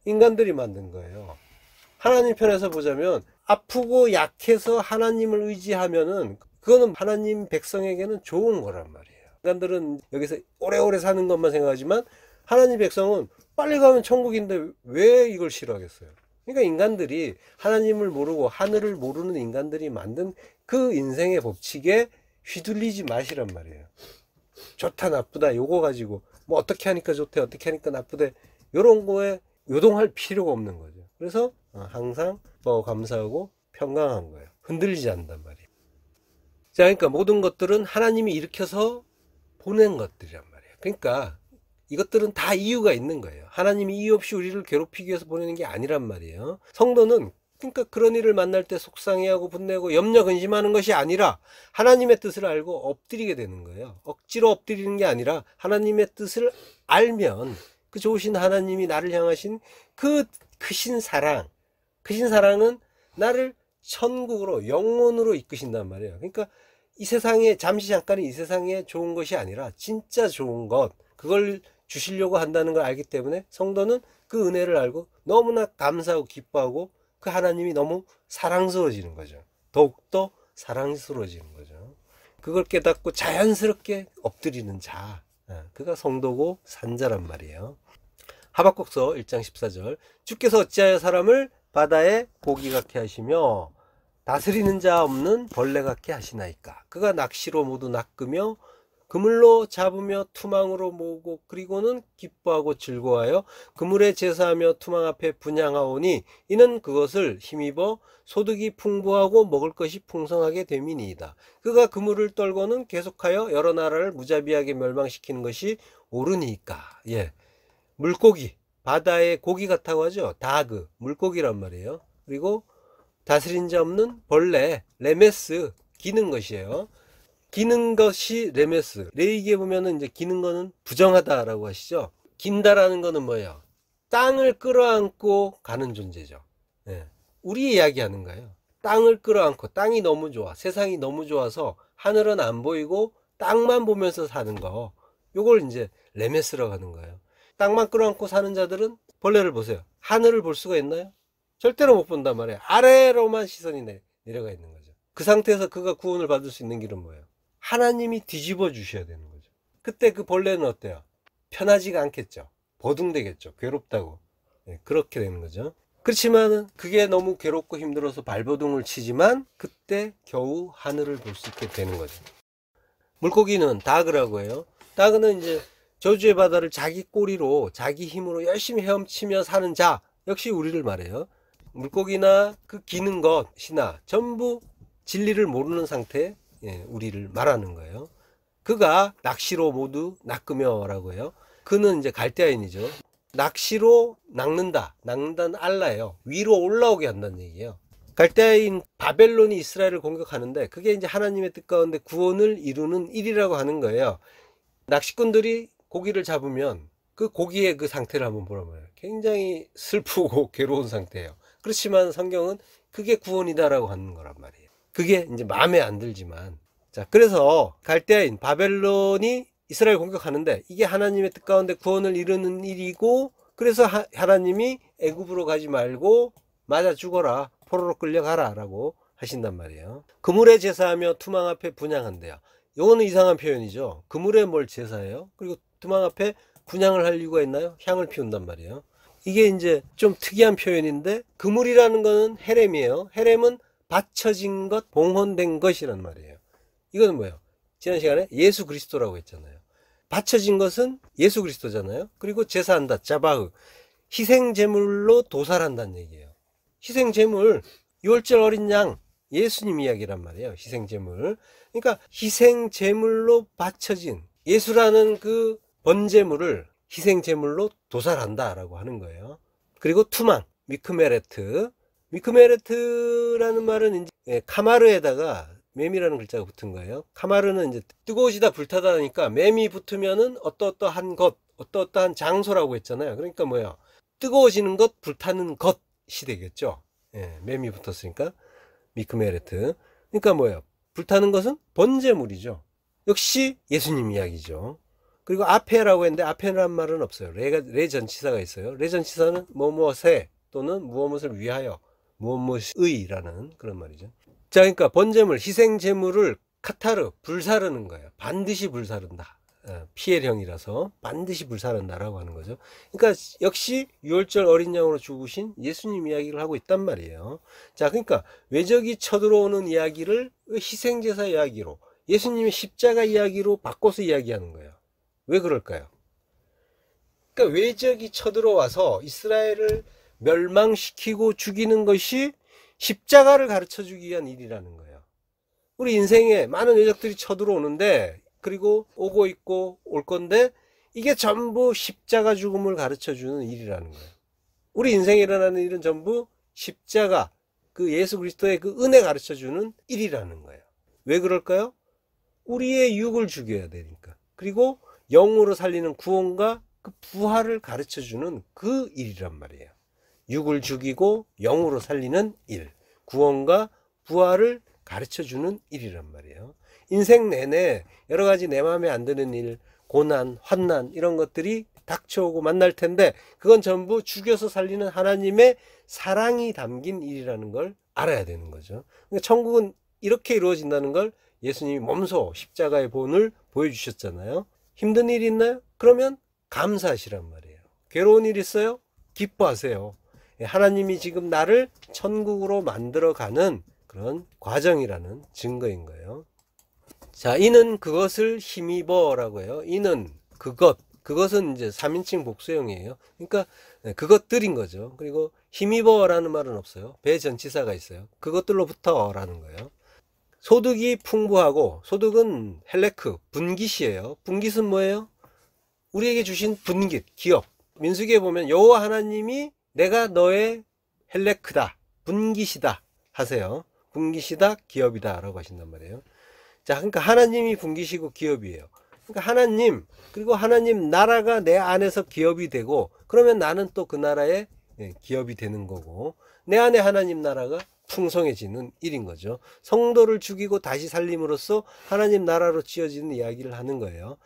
S1: 인간들이 만든 거예요. 하나님 편에서 보자면 아프고 약해서 하나님을 의지하면은 그거는 하나님 백성에게는 좋은 거란 말이에요. 인간들은 여기서 오래오래 사는 것만 생각하지만 하나님 백성은 빨리 가면 천국인데 왜 이걸 싫어하겠어요? 그러니까 인간들이 하나님을 모르고 하늘을 모르는 인간들이 만든 그 인생의 법칙에 휘둘리지 마시란 말이에요. 좋다 나쁘다 요거 가지고 뭐 어떻게 하니까 좋대 어떻게 하니까 나쁘대 요런 거에 요동할 필요가 없는 거죠. 그래서 항상 뭐 감사하고 평강한 거예요. 흔들리지 않는단 말이에요. 자, 그러니까 모든 것들은 하나님이 일으켜서 보낸 것들이란 말이에요. 그러니까 이것들은 다 이유가 있는 거예요. 하나님이 이유 없이 우리를 괴롭히기 위해서 보내는 게 아니란 말이에요. 성도는 그러니까 그런 일을 만날 때 속상해하고 분내고 염려 근심하는 것이 아니라 하나님의 뜻을 알고 엎드리게 되는 거예요. 억지로 엎드리는 게 아니라 하나님의 뜻을 알면 그 좋으신 하나님이 나를 향하신 그 크신 사랑은 나를 천국으로 영원으로 이끄신단 말이에요. 그러니까 이 세상에 잠시 잠깐은 이 세상에 좋은 것이 아니라 진짜 좋은 것 그걸 주시려고 한다는 걸 알기 때문에 성도는 그 은혜를 알고 너무나 감사하고 기뻐하고 그 하나님이 너무 사랑스러워지는 거죠. 더욱더 사랑스러워지는 거죠. 그걸 깨닫고 자연스럽게 엎드리는 자, 그가 성도고 산자란 말이에요. 하박국서 1장 14절 주께서 어찌하여 사람을 바다에 고기 같게 하시며 다스리는 자 없는 벌레 같게 하시나이까. 그가 낚시로 모두 낚으며 그물로 잡으며 투망으로 모으고 그리고는 기뻐하고 즐거워하여 그물에 제사하며 투망 앞에 분향하오니 이는 그것을 힘입어 소득이 풍부하고 먹을 것이 풍성하게 됨이니이다. 그가 그물을 떨고는 계속하여 여러 나라를 무자비하게 멸망시키는 것이 옳으니까. 예, 물고기 바다의 고기 같다고 하죠. 다그 물고기란 말이에요. 그리고 다스린 자 없는 벌레 레메스 기는 것이에요. 기는 것이 레메스. 레이기에 보면은 이제 기는 거는 부정하다라고 하시죠. 긴다라는 거는 뭐예요? 땅을 끌어안고 가는 존재죠. 예. 우리 이야기하는 거예요. 땅을 끌어안고 땅이 너무 좋아. 세상이 너무 좋아서 하늘은 안 보이고 땅만 보면서 사는 거. 요걸 이제 레메스라고 하는 거예요. 땅만 끌어안고 사는 자들은 벌레를 보세요. 하늘을 볼 수가 있나요? 절대로 못 본단 말이에요. 아래로만 시선이 내려가 있는 거죠. 그 상태에서 그가 구원을 받을 수 있는 길은 뭐예요? 하나님이 뒤집어 주셔야 되는 거죠. 그때 그 벌레는 어때요? 편하지가 않겠죠. 버둥대겠죠. 괴롭다고. 네, 그렇게 되는 거죠. 그렇지만은 그게 너무 괴롭고 힘들어서 발버둥을 치지만 그때 겨우 하늘을 볼 수 있게 되는 거죠. 물고기는 다그라고 해요. 다그는 이제 저주의 바다를 자기 꼬리로 자기 힘으로 열심히 헤엄치며 사는 자 역시 우리를 말해요. 물고기나 그 기는 것이나 전부 진리를 모르는 상태 우리를 말하는 거예요. 그가 낚시로 모두 낚으며 라고 해요. 그는 이제 갈대아인이죠. 낚시로 낚는다는 알라예요. 위로 올라오게 한다는 얘기예요. 갈대아인 바벨론이 이스라엘을 공격하는데 그게 이제 하나님의 뜻 가운데 구원을 이루는 일이라고 하는 거예요. 낚시꾼들이 고기를 잡으면 그 고기의 그 상태를 한번 보란 말이에요. 굉장히 슬프고 괴로운 상태예요. 그렇지만 성경은 그게 구원이다라고 하는 거란 말이에요. 그게 이제 마음에 안 들지만, 자, 그래서 갈대아인 바벨론이 이스라엘 공격하는데 이게 하나님의 뜻 가운데 구원을 이루는 일이고, 그래서 하나님이 애굽으로 가지 말고 맞아 죽어라, 포로로 끌려가라 라고 하신단 말이에요. 그물에 제사하며 투망 앞에 분향한대요. 이거는 이상한 표현이죠. 그물에 뭘 제사해요? 그리고 투망 앞에 분향을 할 이유가 있나요? 향을 피운단 말이에요. 이게 이제 좀 특이한 표현인데, 그물이라는 거는 헤렘이에요. 헤렘은 받쳐진 것, 봉헌된 것이란 말이에요. 이거는 뭐예요? 지난 시간에 예수 그리스도라고 했잖아요. 받쳐진 것은 예수 그리스도잖아요. 그리고 제사한다, 자바흐, 희생제물로 도살한다는 얘기예요. 희생제물, 유월절 어린 양, 예수님 이야기란 말이에요. 희생제물. 그러니까 희생제물로 바쳐진 예수라는 그 번제물을 희생제물로 도살한다라고 하는 거예요. 그리고 투망, 미크메레트라는 말은 이제 카마르에다가 매미라는 글자가 붙은 거예요. 카마르는 이제 뜨거워지다 불타다니까 매미 붙으면은 어떠어떠한 것, 어떠어떠한 장소라고 했잖아요. 그러니까 뭐야? 뜨거워지는 것, 불타는 것이 되겠죠. 예, 매미 붙었으니까 미크메레트. 그러니까 뭐예요? 불타는 것은 번제물이죠. 역시 예수님 이야기죠. 그리고 아페라고 했는데 아페라는 말은 없어요. 레 전치사가 있어요. 레 전치사는 무엇에 또는 무엇을 위하여, 무엇의라는 그런 말이죠. 자, 그러니까 번제물, 희생제물을 카타르, 불사르는 거예요. 반드시 불사른다. 피엘형이라서 반드시 불사른다라고 하는 거죠. 그러니까 역시 유월절 어린 양으로 죽으신 예수님 이야기를 하고 있단 말이에요. 자, 그러니까 외적이 쳐들어오는 이야기를 희생제사 이야기로, 예수님의 십자가 이야기로 바꿔서 이야기하는 거예요. 왜 그럴까요? 그러니까 외적이 쳐들어와서 이스라엘을 멸망시키고 죽이는 것이 십자가를 가르쳐 주기 위한 일이라는 거예요. 우리 인생에 많은 외적들이 쳐들어오는데, 그리고 오고 있고 올 건데, 이게 전부 십자가 죽음을 가르쳐 주는 일이라는 거예요. 우리 인생에 일어나는 일은 전부 십자가, 그 예수 그리스도의 그 은혜 가르쳐 주는 일이라는 거예요. 왜 그럴까요? 우리의 육을 죽여야 되니까. 그리고 영으로 살리는 구원과 그 부활을 가르쳐 주는 그 일이란 말이에요. 육을 죽이고 영으로 살리는 일, 구원과 부활을 가르쳐 주는 일이란 말이에요. 인생 내내 여러 가지 내 마음에 안 드는 일, 고난, 환난 이런 것들이 닥쳐오고 만날 텐데, 그건 전부 죽여서 살리는 하나님의 사랑이 담긴 일이라는 걸 알아야 되는 거죠. 그러니까 천국은 이렇게 이루어진다는 걸 예수님이 몸소 십자가의 본을 보여주셨잖아요. 힘든 일 있나요? 그러면 감사하시란 말이에요. 괴로운 일 있어요? 기뻐하세요. 하나님이 지금 나를 천국으로 만들어가는 그런 과정이라는 증거인 거예요. 자, 이는 그것을 힘입어라고 해요. 이는 그것은 이제 3인칭 복수형이에요. 그러니까 그것들인 거죠. 그리고 힘입어라는 말은 없어요. 배전치사가 있어요. 그것들로부터라는 거예요. 소득이 풍부하고, 소득은 헬레크, 분깃이에요. 분깃은 뭐예요? 우리에게 주신 분깃, 기업. 민수기에 보면 여호와 하나님이 내가 너의 헬레크다, 분깃이다 하세요. 분깃이다, 기업이다 라고 하신단 말이에요. 자, 그러니까 하나님이 분깃이고 기업이에요. 그러니까 하나님, 그리고 하나님 나라가 내 안에서 기업이 되고, 그러면 나는 또 그 나라의 기업이 되는 거고, 내 안에 하나님 나라가 풍성해지는 일인 거죠. 성도를 죽이고 다시 살림으로써 하나님 나라로 지어지는 이야기를 하는 거예요.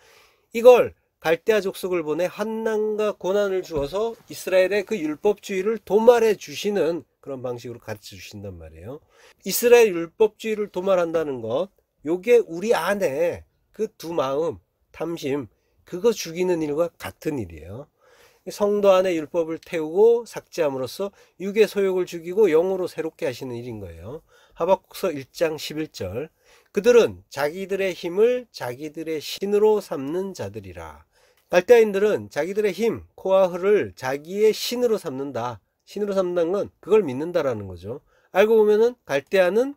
S1: 이걸 갈대아 족속을 보내 환난과 고난을 주어서 이스라엘의 그 율법주의를 도말해 주시는 그런 방식으로 가르쳐 주신단 말이에요. 이스라엘 율법주의를 도말한다는 것, 요게 우리 안에 그 두 마음, 탐심, 그거 죽이는 일과 같은 일이에요. 성도 안에 율법을 태우고 삭제함으로써 육의 소욕을 죽이고 영으로 새롭게 하시는 일인 거예요. 하박국서 1장 11절. 그들은 자기들의 힘을 자기들의 신으로 삼는 자들이라. 갈대아인들은 자기들의 힘, 코와 혀를 자기의 신으로 삼는다. 신으로 삼는다는 건 그걸 믿는다라는 거죠. 알고 보면은 갈대아는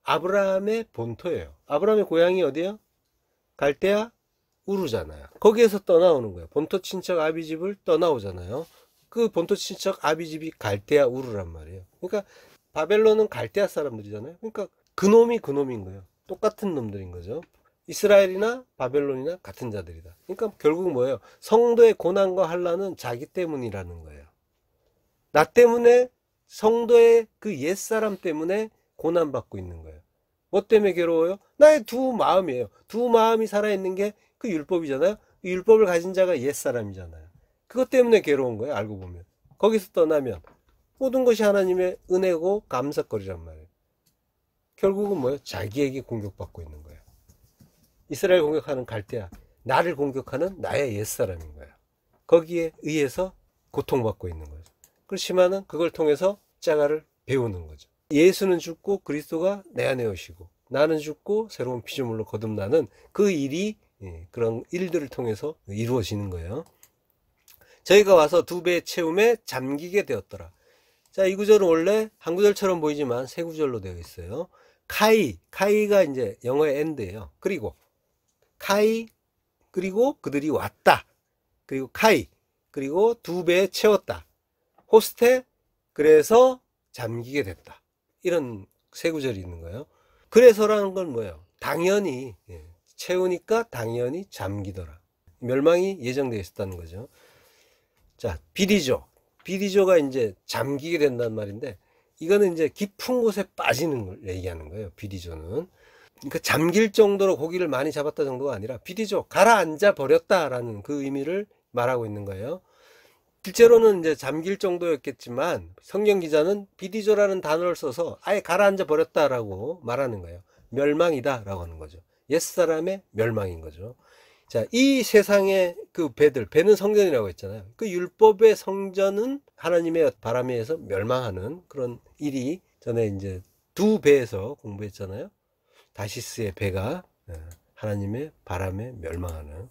S1: 아브라함의 본토예요. 아브라함의 고향이 어디예요? 갈대아 우르잖아요. 거기에서 떠나오는 거예요. 본토 친척 아비집을 떠나오잖아요. 그 본토 친척 아비집이 갈대아 우르란 말이에요. 그러니까 바벨론은 갈대아 사람들이잖아요. 그러니까 그놈이 그놈인 거예요. 똑같은 놈들인 거죠. 이스라엘이나 바벨론이나 같은 자들이다. 그러니까 결국 뭐예요? 성도의 고난과 환난은 자기 때문이라는 거예요. 나 때문에, 성도의 그 옛사람 때문에 고난받고 있는 거예요. 뭐 때문에 괴로워요? 나의 두 마음이에요. 두 마음이 살아있는 게 그 율법이잖아요. 그 율법을 가진 자가 옛사람이잖아요. 그것 때문에 괴로운 거예요. 알고 보면. 거기서 떠나면 모든 것이 하나님의 은혜고 감사거리란 말이에요. 결국은 뭐예요? 자기에게 공격받고 있는 거예요. 이스라엘 공격하는 갈대아, 나를 공격하는 나의 옛사람인 거예요. 거기에 의해서 고통받고 있는 거죠. 그렇지만은 그걸 통해서 자가를 배우는 거죠. 예수는 죽고 그리스도가 내 안에 오시고, 나는 죽고 새로운 피조물로 거듭나는 그 일이, 그런 일들을 통해서 이루어지는 거예요. 저희가 와서 두 배의 채움에 잠기게 되었더라. 자, 이 구절은 원래 한 구절처럼 보이지만 세 구절로 되어 있어요. 카이가 이제 영어의 end예요. 그리고 카이, 그리고 그들이 왔다. 그리고 카이, 그리고 두 배에 채웠다. 호스테, 그래서 잠기게 됐다. 이런 세 구절이 있는 거예요. 그래서라는 건 뭐예요? 당연히, 채우니까 당연히 잠기더라. 멸망이 예정되어 있었다는 거죠. 자, 비리조가 이제 잠기게 된다는 말인데, 이거는 이제 깊은 곳에 빠지는 걸 얘기하는 거예요. 비리조는. 그러니까 잠길 정도로 고기를 많이 잡았다 정도가 아니라 비리조, 가라앉아 버렸다라는 그 의미를 말하고 있는 거예요. 실제로는 이제 잠길 정도였겠지만 성경 기자는 비리조라는 단어를 써서 아예 가라앉아 버렸다라고 말하는 거예요. 멸망이다라고 하는 거죠. 옛사람의 멸망인 거죠. 자, 이 세상의 그 배는 성전이라고 했잖아요. 그 율법의 성전은 하나님의 바람에 의해서 멸망하는 그런 일이 전에 이제 두 배에서 공부했잖아요. 다시스의 배가 하나님의 바람에 멸망하는.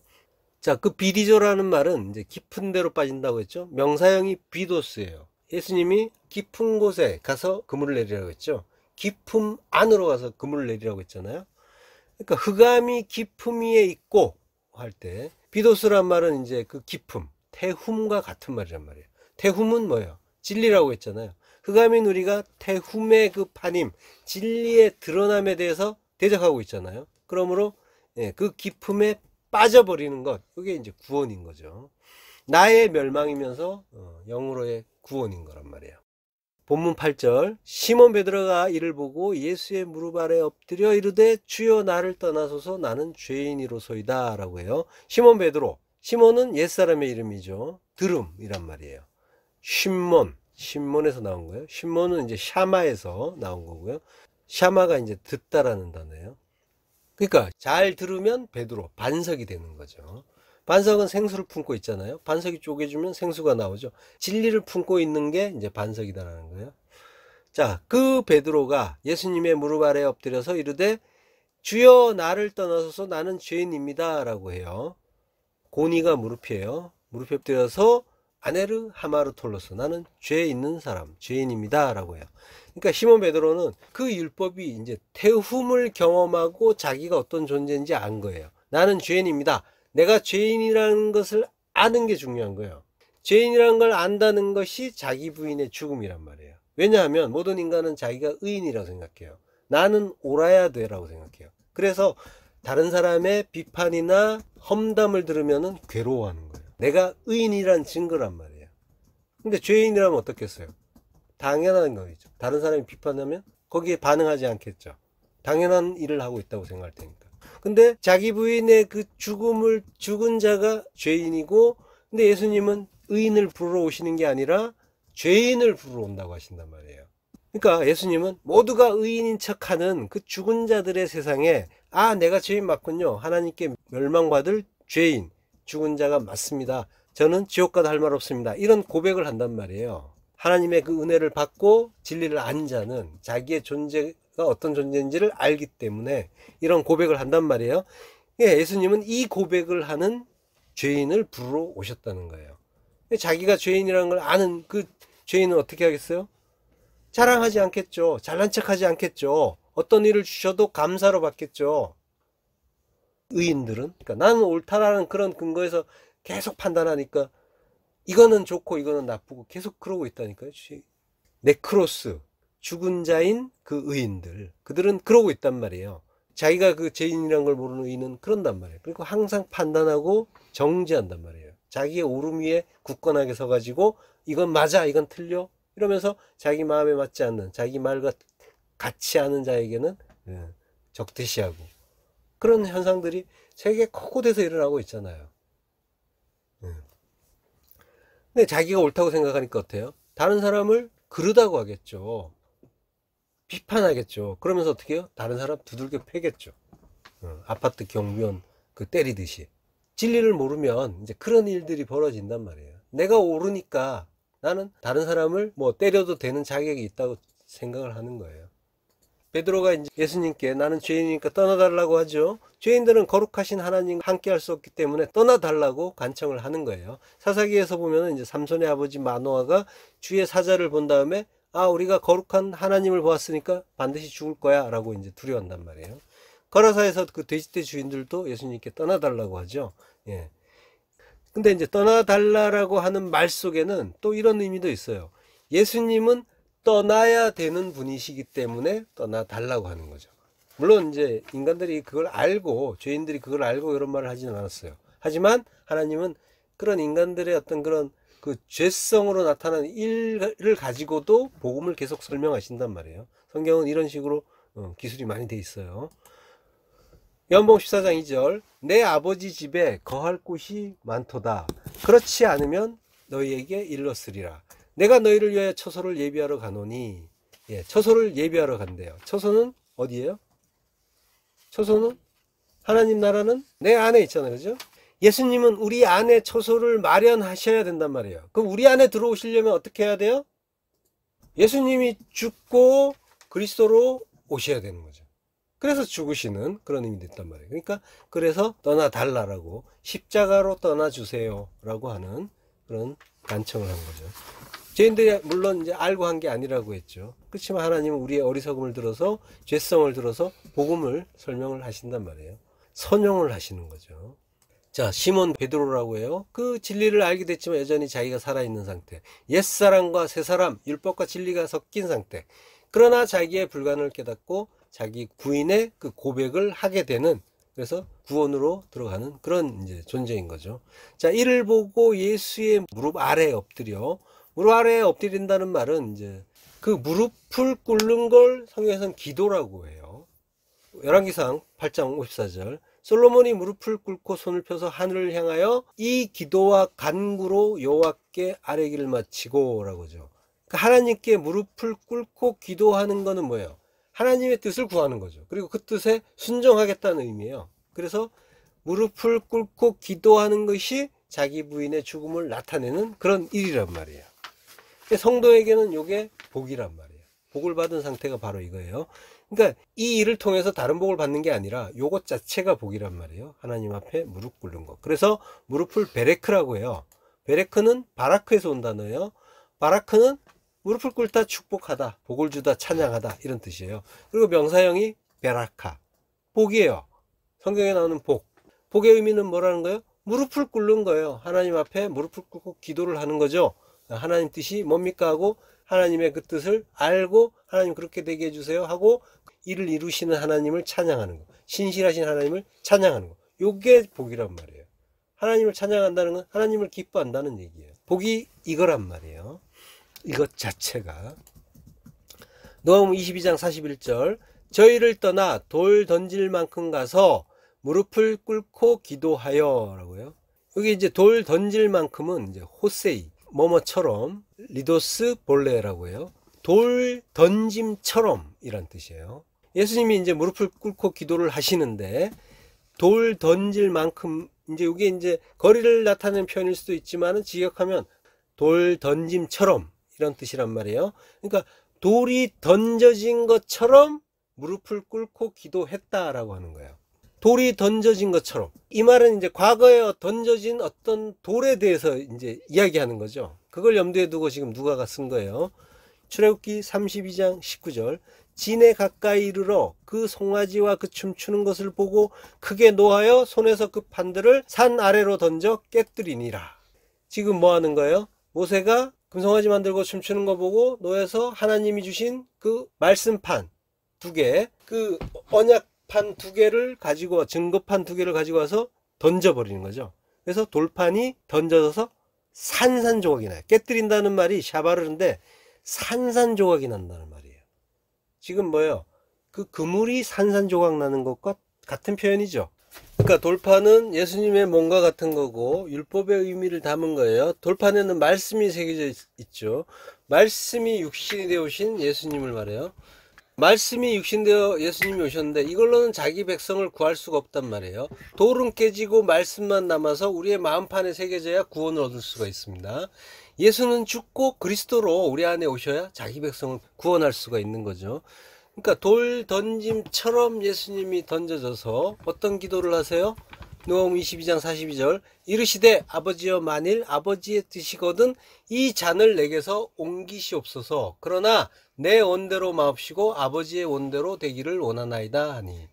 S1: 자, 그 비리조라는 말은 이제 깊은 데로 빠진다고 했죠. 명사형이 비도스예요. 예수님이 깊은 곳에 가서 그물을 내리라고 했죠. 깊음 안으로 가서 그물을 내리라고 했잖아요. 그러니까 흑암이 깊음 위에 있고 할 때, 비도스란 말은 이제 그 깊음, 태훔과 같은 말이란 말이에요. 태훔은 뭐예요? 진리라고 했잖아요. 흑암인 우리가 태훔의 그 파님, 진리의 드러남에 대해서 대적하고 있잖아요. 그러므로 그 깊음에 빠져버리는 것, 그게 이제 구원인 거죠. 나의 멸망이면서 영으로의 구원인 거란 말이에요. 본문 8절, 시몬 베드로가 이를 보고 예수의 무릎 아래 엎드려 이르되 주여 나를 떠나소서 나는 죄인이로소이다 라고 해요. 시몬 베드로, 시몬은 옛사람의 이름이죠. 들음이란 말이에요. 신몬에서 나온 거예요. 신몬은 이제 샤마에서 나온 거고요. 샤마가 이제 듣다라는 단어예요. 그러니까 잘 들으면 베드로, 반석이 되는 거죠. 반석은 생수를 품고 있잖아요. 반석이 쪼개주면 생수가 나오죠. 진리를 품고 있는 게 이제 반석이다라는 거예요. 자, 그 베드로가 예수님의 무릎 아래 엎드려서 이르되 주여 나를 떠나소서 나는 죄인입니다 라고 해요. 고니가 무릎이에요. 무릎에 엎드려서 아네르 하마르톨로스, 나는 죄 있는 사람, 죄인입니다 라고 해요. 그러니까 시몬 베드로는 그 율법이 이제 태움을 경험하고 자기가 어떤 존재인지 안 거예요. 나는 죄인입니다. 내가 죄인이라는 것을 아는 게 중요한 거예요. 죄인이라는 걸 안다는 것이 자기 부인의 죽음이란 말이에요. 왜냐하면 모든 인간은 자기가 의인이라고 생각해요. 나는 옳아야 돼라고 생각해요. 그래서 다른 사람의 비판이나 험담을 들으면 괴로워하는 거예요. 내가 의인이란 증거란 말이에요. 근데 죄인이라면 어떻겠어요? 당연한 거겠죠. 다른 사람이 비판하면 거기에 반응하지 않겠죠. 당연한 일을 하고 있다고 생각할 테니까. 근데 자기 부인의 그 죽은 자가 죄인이고, 근데 예수님은 의인을 부르러 오시는 게 아니라 죄인을 부르러 온다고 하신단 말이에요. 그러니까 예수님은 모두가 의인인 척하는 그 죽은 자들의 세상에, 아, 내가 죄인 맞군요. 하나님께 멸망받을 죄인, 죽은 자가 맞습니다. 저는 지옥 가도 할 말 없습니다. 이런 고백을 한단 말이에요. 하나님의 그 은혜를 받고 진리를 안 자는, 자기의 존재가 어떤 존재인지를 알기 때문에 이런 고백을 한단 말이에요. 예수님은 이 고백을 하는 죄인을 부르러 오셨다는 거예요. 자기가 죄인이라는 걸 아는 그 죄인은 어떻게 하겠어요? 자랑하지 않겠죠. 잘난 척하지 않겠죠. 어떤 일을 주셔도 감사로 받겠죠. 의인들은, 그러니까 나는 옳다라는 그런 근거에서 계속 판단하니까 이거는 좋고 이거는 나쁘고 계속 그러고 있다니까요. 네크로스, 죽은 자인 그 의인들, 그들은 그러고 있단 말이에요. 자기가 그 죄인이란 걸 모르는 의인은 그런단 말이에요. 그리고 항상 판단하고 정죄한단 말이에요. 자기의 옳음 위에 굳건하게 서가지고 이건 맞아, 이건 틀려 이러면서 자기 마음에 맞지 않는, 자기 말과 같이 하는 자에게는 적대시하고, 그런 현상들이 세계 곳곳에서 일어나고 있잖아요. 근데 자기가 옳다고 생각하니까 어때요? 다른 사람을 그르다고 하겠죠. 비판하겠죠. 그러면서 어떻게 해요? 다른 사람 두들겨 패겠죠. 아파트 경비원 그 때리듯이. 진리를 모르면 이제 그런 일들이 벌어진단 말이에요. 내가 옳으니까 나는 다른 사람을 뭐 때려도 되는 자격이 있다고 생각을 하는 거예요. 베드로가 이제 예수님께 나는 죄인이니까 떠나달라고 하죠. 죄인들은 거룩하신 하나님과 함께 할 수 없기 때문에 떠나달라고 간청을 하는 거예요. 사사기에서 보면은 이제 삼손의 아버지 마노아가 주의 사자를 본 다음에 우리가 거룩한 하나님을 보았으니까 반드시 죽을 거야 라고 이제 두려워한단 말이에요. 거라사에서 그 돼지떼 주인들도 예수님께 떠나달라고 하죠. 예. 근데 이제 떠나달라고 하는 말 속에는 또 이런 의미도 있어요. 예수님은 떠나야 되는 분이시기 때문에 떠나달라고 하는 거죠. 물론 이제 인간들이 그걸 알고, 죄인들이 그걸 알고 이런 말을 하지는 않았어요. 하지만 하나님은 그런 인간들의 어떤 그런 그 죄성으로 나타나는 일을 가지고도 복음을 계속 설명하신단 말이에요. 성경은 이런 식으로 기술이 많이 돼 있어요. 요한복음 14장 2절, 내 아버지 집에 거할 곳이 많도다. 그렇지 않으면 너희에게 일렀으리라. 내가 너희를 위하여 처소를 예비하러 가노니. 예, 처소를 예비하러 간대요. 처소는 어디예요? 처소는 하나님 나라는 내 안에 있잖아요. 그죠? 예수님은 우리 안에 처소를 마련하셔야 된단 말이에요. 그럼 우리 안에 들어오시려면 어떻게 해야 돼요? 예수님이 죽고 그리스도로 오셔야 되는 거죠. 그래서 죽으시는 그런 의미가 있단 말이에요. 그러니까 그래서 떠나달라라고, 십자가로 떠나주세요 라고 하는 그런 간청을 한 거죠. 죄인들이 물론 이제 알고 한 게 아니라고 했죠. 그렇지만 하나님은 우리의 어리석음을 들어서, 죄성을 들어서 복음을 설명을 하신단 말이에요. 선용을 하시는 거죠. 자, 시몬 베드로라고 해요. 그 진리를 알게 됐지만 여전히 자기가 살아있는 상태. 옛사람과 새사람, 율법과 진리가 섞인 상태. 그러나 자기의 불가능을 깨닫고 자기 부인의 그 고백을 하게 되는, 그래서 구원으로 들어가는 그런 이제 존재인 거죠. 자, 이를 보고 예수의 무릎 아래에 엎드려, 무릎 아래에 엎드린다는 말은 이제 그 무릎을 꿇는 걸 성경에서는 기도라고 해요. 열왕기상 8장 54절, 솔로몬이 무릎을 꿇고 손을 펴서 하늘을 향하여 이 기도와 간구로 여호와께 아뢰기를 마치고 라고죠. 그러니까 하나님께 무릎을 꿇고 기도하는 거는 뭐예요? 하나님의 뜻을 구하는 거죠. 그리고 그 뜻에 순종하겠다는 의미예요. 그래서 무릎을 꿇고 기도하는 것이 자기 부인의 죽음을 나타내는 그런 일이란 말이에요. 성도에게는 이게 복이란 말이에요. 복을 받은 상태가 바로 이거예요. 그러니까 이 일을 통해서 다른 복을 받는 게 아니라 요것 자체가 복이란 말이에요. 하나님 앞에 무릎 꿇는 거. 그래서 무릎을 베레크라고 해요. 베레크는 바라크에서 온 단어예요. 바라크는 무릎을 꿇다, 축복하다, 복을 주다, 찬양하다 이런 뜻이에요. 그리고 명사형이 베라카, 복이에요. 성경에 나오는 복. 복의 의미는 뭐라는 거예요? 무릎을 꿇는 거예요. 하나님 앞에 무릎을 꿇고 기도를 하는 거죠. 하나님 뜻이 뭡니까 하고 하나님의 그 뜻을 알고 하나님 그렇게 되게 해주세요 하고 이를 이루시는 하나님을 찬양하는 거, 신실하신 하나님을 찬양하는 거, 요게 복이란 말이에요. 하나님을 찬양한다는 건 하나님을 기뻐한다는 얘기예요. 복이 이거란 말이에요. 이것 자체가. 노아음 22장 41절, 저희를 떠나 돌 던질 만큼 가서 무릎을 꿇고 기도하여 라고요. 여기 이제 돌 던질 만큼은 이제 호세이, 뭐뭐처럼, 리도스 볼레라고 해요. 돌 던짐처럼 이란 뜻이에요. 예수님이 이제 무릎을 꿇고 기도를 하시는데 돌 던질 만큼, 이제 이게 이제 거리를 나타내는 표현일 수도 있지만은 직역하면 돌 던짐처럼 이런 뜻이란 말이에요. 그러니까 돌이 던져진 것처럼 무릎을 꿇고 기도했다라고 하는 거예요. 돌이 던져진 것처럼. 이 말은 이제 과거에 던져진 어떤 돌에 대해서 이제 이야기하는 거죠. 그걸 염두에 두고 지금 누가가 쓴 거예요. 출애굽기 32장 19절. 진에 가까이 이르러 그 송아지와 그 춤추는 것을 보고 크게 노하여 손에서 그 판들을 산 아래로 던져 깨뜨리니라. 지금 뭐 하는 거예요? 모세가 금송아지 만들고 춤추는 거 보고 노해서 하나님이 주신 그 말씀판 2개, 그 언약판 2개를 가지고, 증거판 2개를 가지고 와서 던져버리는 거죠. 그래서 돌판이 던져져서 산산조각이 나요. 깨뜨린다는 말이 샤바르인데 산산조각이 난다는 말이에요. 지금 뭐예요? 그 그물이 산산조각 나는 것과 같은 표현이죠. 그러니까 돌판은 예수님의 몸과 같은 거고 율법의 의미를 담은 거예요. 돌판에는 말씀이 새겨져 있죠. 말씀이 육신이 되어 오신 예수님을 말해요. 말씀이 육신되어 예수님이 오셨는데 이걸로는 자기 백성을 구할 수가 없단 말이에요. 돌은 깨지고 말씀만 남아서 우리의 마음판에 새겨져야 구원을 얻을 수가 있습니다. 예수는 죽고 그리스도로 우리 안에 오셔야 자기 백성을 구원할 수가 있는 거죠. 그러니까 돌 던짐처럼 예수님이 던져져서 어떤 기도를 하세요? 누가복음 22장 42절 이르시되 아버지여 만일 아버지의 뜻이거든 이 잔을 내게서 옮기시옵소서. 그러나 내 원대로 마옵시고 아버지의 원대로 되기를 원하나이다 하니.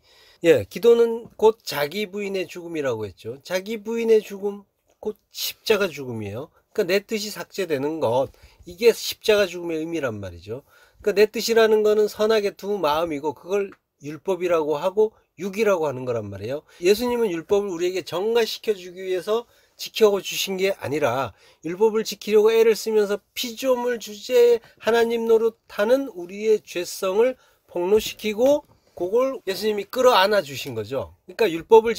S1: 예, 기도는 곧 자기 부인의 죽음이라고 했죠. 자기 부인의 죽음 곧 십자가 죽음이에요. 그러니까 내 뜻이 삭제되는 것, 이게 십자가 죽음의 의미란 말이죠. 그러니까 내 뜻이라는 거는 선하게 두 마음이고 그걸 율법이라고 하고 육이라고 하는 거란 말이에요. 예수님은 율법을 우리에게 정가시켜 주기 위해서 지켜주신 게 아니라 율법을 지키려고 애를 쓰면서 피조물 주제에 하나님 노릇하는 우리의 죄성을 폭로시키고 그걸 예수님이 끌어안아 주신 거죠. 그러니까 율법을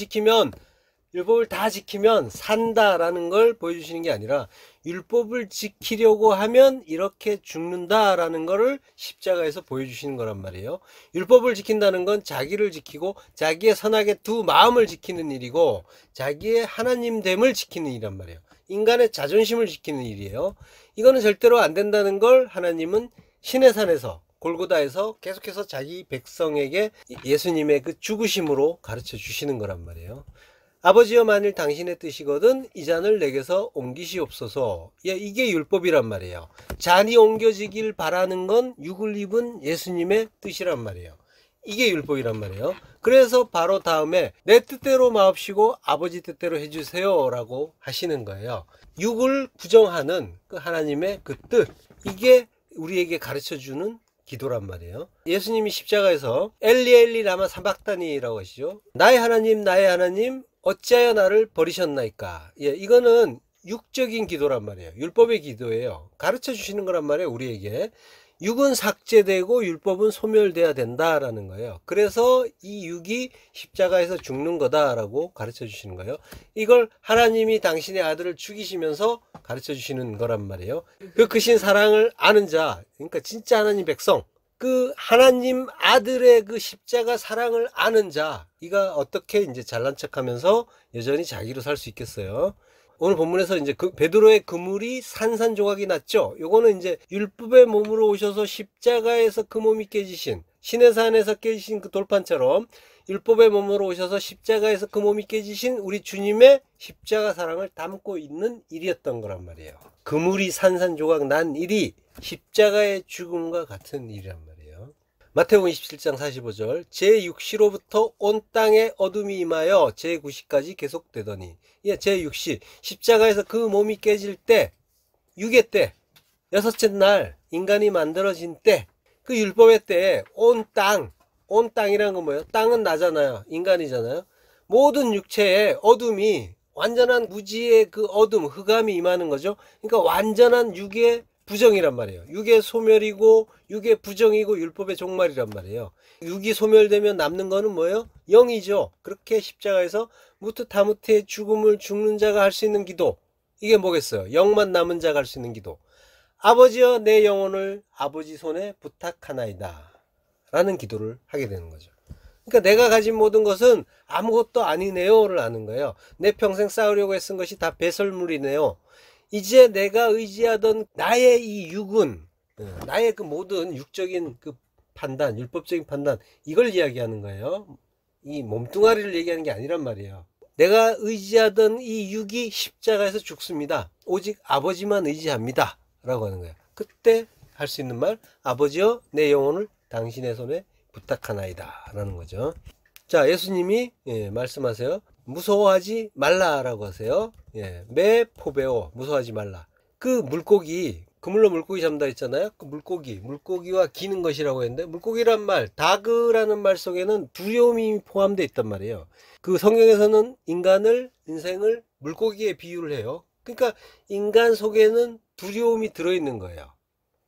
S1: 다 지키면 산다라는 걸 보여주시는 게 아니라 율법을 지키려고 하면 이렇게 죽는다라는 거를 십자가에서 보여주시는 거란 말이에요. 율법을 지킨다는 건 자기를 지키고 자기의 선하게 두 마음을 지키는 일이고 자기의 하나님됨을 지키는 일이란 말이에요. 인간의 자존심을 지키는 일이에요. 이거는 절대로 안 된다는 걸 하나님은 시내산에서 골고다에서 계속해서 자기 백성에게 예수님의 그 죽으심으로 가르쳐 주시는 거란 말이에요. 아버지여 만일 당신의 뜻이거든 이 잔을 내게서 옮기시옵소서. 예, 이게 율법이란 말이에요. 잔이 옮겨지길 바라는 건 육을 입은 예수님의 뜻이란 말이에요. 이게 율법이란 말이에요. 그래서 바로 다음에 내 뜻대로 마옵시고 아버지 뜻대로 해주세요 라고 하시는 거예요. 육을 부정하는 그 하나님의 그 뜻, 이게 우리에게 가르쳐주는 기도란 말이에요. 예수님이 십자가에서 엘리 엘리 라마 사박다니라고 하시죠. 나의 하나님 어찌하여 나를 버리셨나이까. 예, 이거는 육적인 기도란 말이에요. 율법의 기도예요. 가르쳐 주시는 거란 말이에요. 우리에게 육은 삭제되고 율법은 소멸돼야 된다라는 거예요. 그래서 이 육이 십자가에서 죽는 거다라고 가르쳐 주시는 거예요. 이걸 하나님이 당신의 아들을 죽이시면서 가르쳐 주시는 거란 말이에요. 그 크신 사랑을 아는 자, 그러니까 진짜 하나님 백성, 그 하나님 아들의 그 십자가 사랑을 아는 자, 이가 어떻게 이제 잘난 척하면서 여전히 자기로 살 수 있겠어요? 오늘 본문에서 이제 그 베드로의 그물이 산산조각이 났죠. 요거는 이제 율법의 몸으로 오셔서 십자가에서 그 몸이 깨지신, 시내산에서 깨지신 그 돌판처럼 율법의 몸으로 오셔서 십자가에서 그 몸이 깨지신 우리 주님의 십자가 사랑을 담고 있는 일이었던 거란 말이에요. 그물이 산산조각 난 일이 십자가의 죽음과 같은 일이란 말이에요. 마태복음 27장 45절 제6시로부터 온 땅에 어둠이 임하여 제9시까지 계속되더니, 예, 제6시 십자가에서 그 몸이 깨질 때, 6의 때, 6째 날 인간이 만들어진 때, 그 율법의 때에 온 땅이라는 건 뭐예요? 땅은 나잖아요. 인간이잖아요. 모든 육체에 어둠이, 완전한 무지의 그 어둠, 흑암이 임하는 거죠. 그러니까 완전한 육의 부정이란 말이에요. 육의 소멸이고 육의 부정이고 율법의 종말이란 말이에요. 육이 소멸되면 남는 거는 뭐예요? 영이죠. 그렇게 십자가에서 무트타무트의 죽음을 죽는 자가 할 수 있는 기도, 이게 뭐겠어요? 영만 남은 자가 할 수 있는 기도. 아버지여 내 영혼을 아버지 손에 부탁하나이다 라는 기도를 하게 되는 거죠. 그러니까 내가 가진 모든 것은 아무것도 아니네요를 아는 거예요. 내 평생 쌓으려고 애쓴 것이 다 배설물이네요. 이제 내가 의지하던 나의 이 육은, 나의 그 모든 육적인 그 판단, 율법적인 판단, 이걸 이야기하는 거예요. 이 몸뚱아리를 얘기하는 게 아니란 말이에요. 내가 의지하던 이 육이 십자가에서 죽습니다. 오직 아버지만 의지합니다 라고 하는 거예요. 그때 할 수 있는 말, 아버지여 내 영혼을 당신의 손에 부탁하나이다 라는 거죠. 자, 예수님이 말씀하세요. 무서워하지 말라라고 하세요. 메 포베오, 무서워하지 말라. 그 물고기, 그물로 물고기 잡는다 했잖아요. 그 물고기와 기는 것이라고 했는데, 물고기란 말, 다그라는 말 속에는 두려움이 포함되어 있단 말이에요. 그 성경에서는 인생을 물고기에 비유를 해요. 그러니까 인간 속에는 두려움이 들어있는 거예요.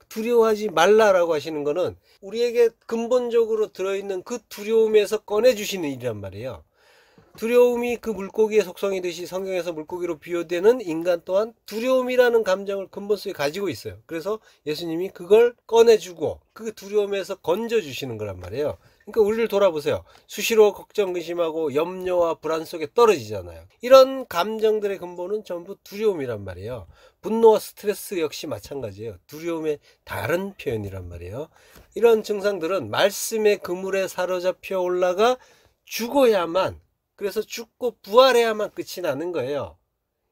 S1: 두려워하지 말라라고 하시는 거는 우리에게 근본적으로 들어있는 그 두려움에서 꺼내주시는 일이란 말이에요. 두려움이 그 물고기의 속성이듯이 성경에서 물고기로 비유되는 인간 또한 두려움이라는 감정을 근본 속에 가지고 있어요. 그래서 예수님이 그걸 꺼내주고 그 두려움에서 건져주시는 거란 말이에요. 그러니까 우리를 돌아보세요. 수시로 걱정, 의심하고 염려와 불안 속에 떨어지잖아요. 이런 감정들의 근본은 전부 두려움이란 말이에요. 분노와 스트레스 역시 마찬가지예요. 두려움의 다른 표현이란 말이에요. 이런 증상들은 말씀의 그물에 사로잡혀 올라가 죽어야만, 그래서 죽고 부활해야만 끝이 나는 거예요.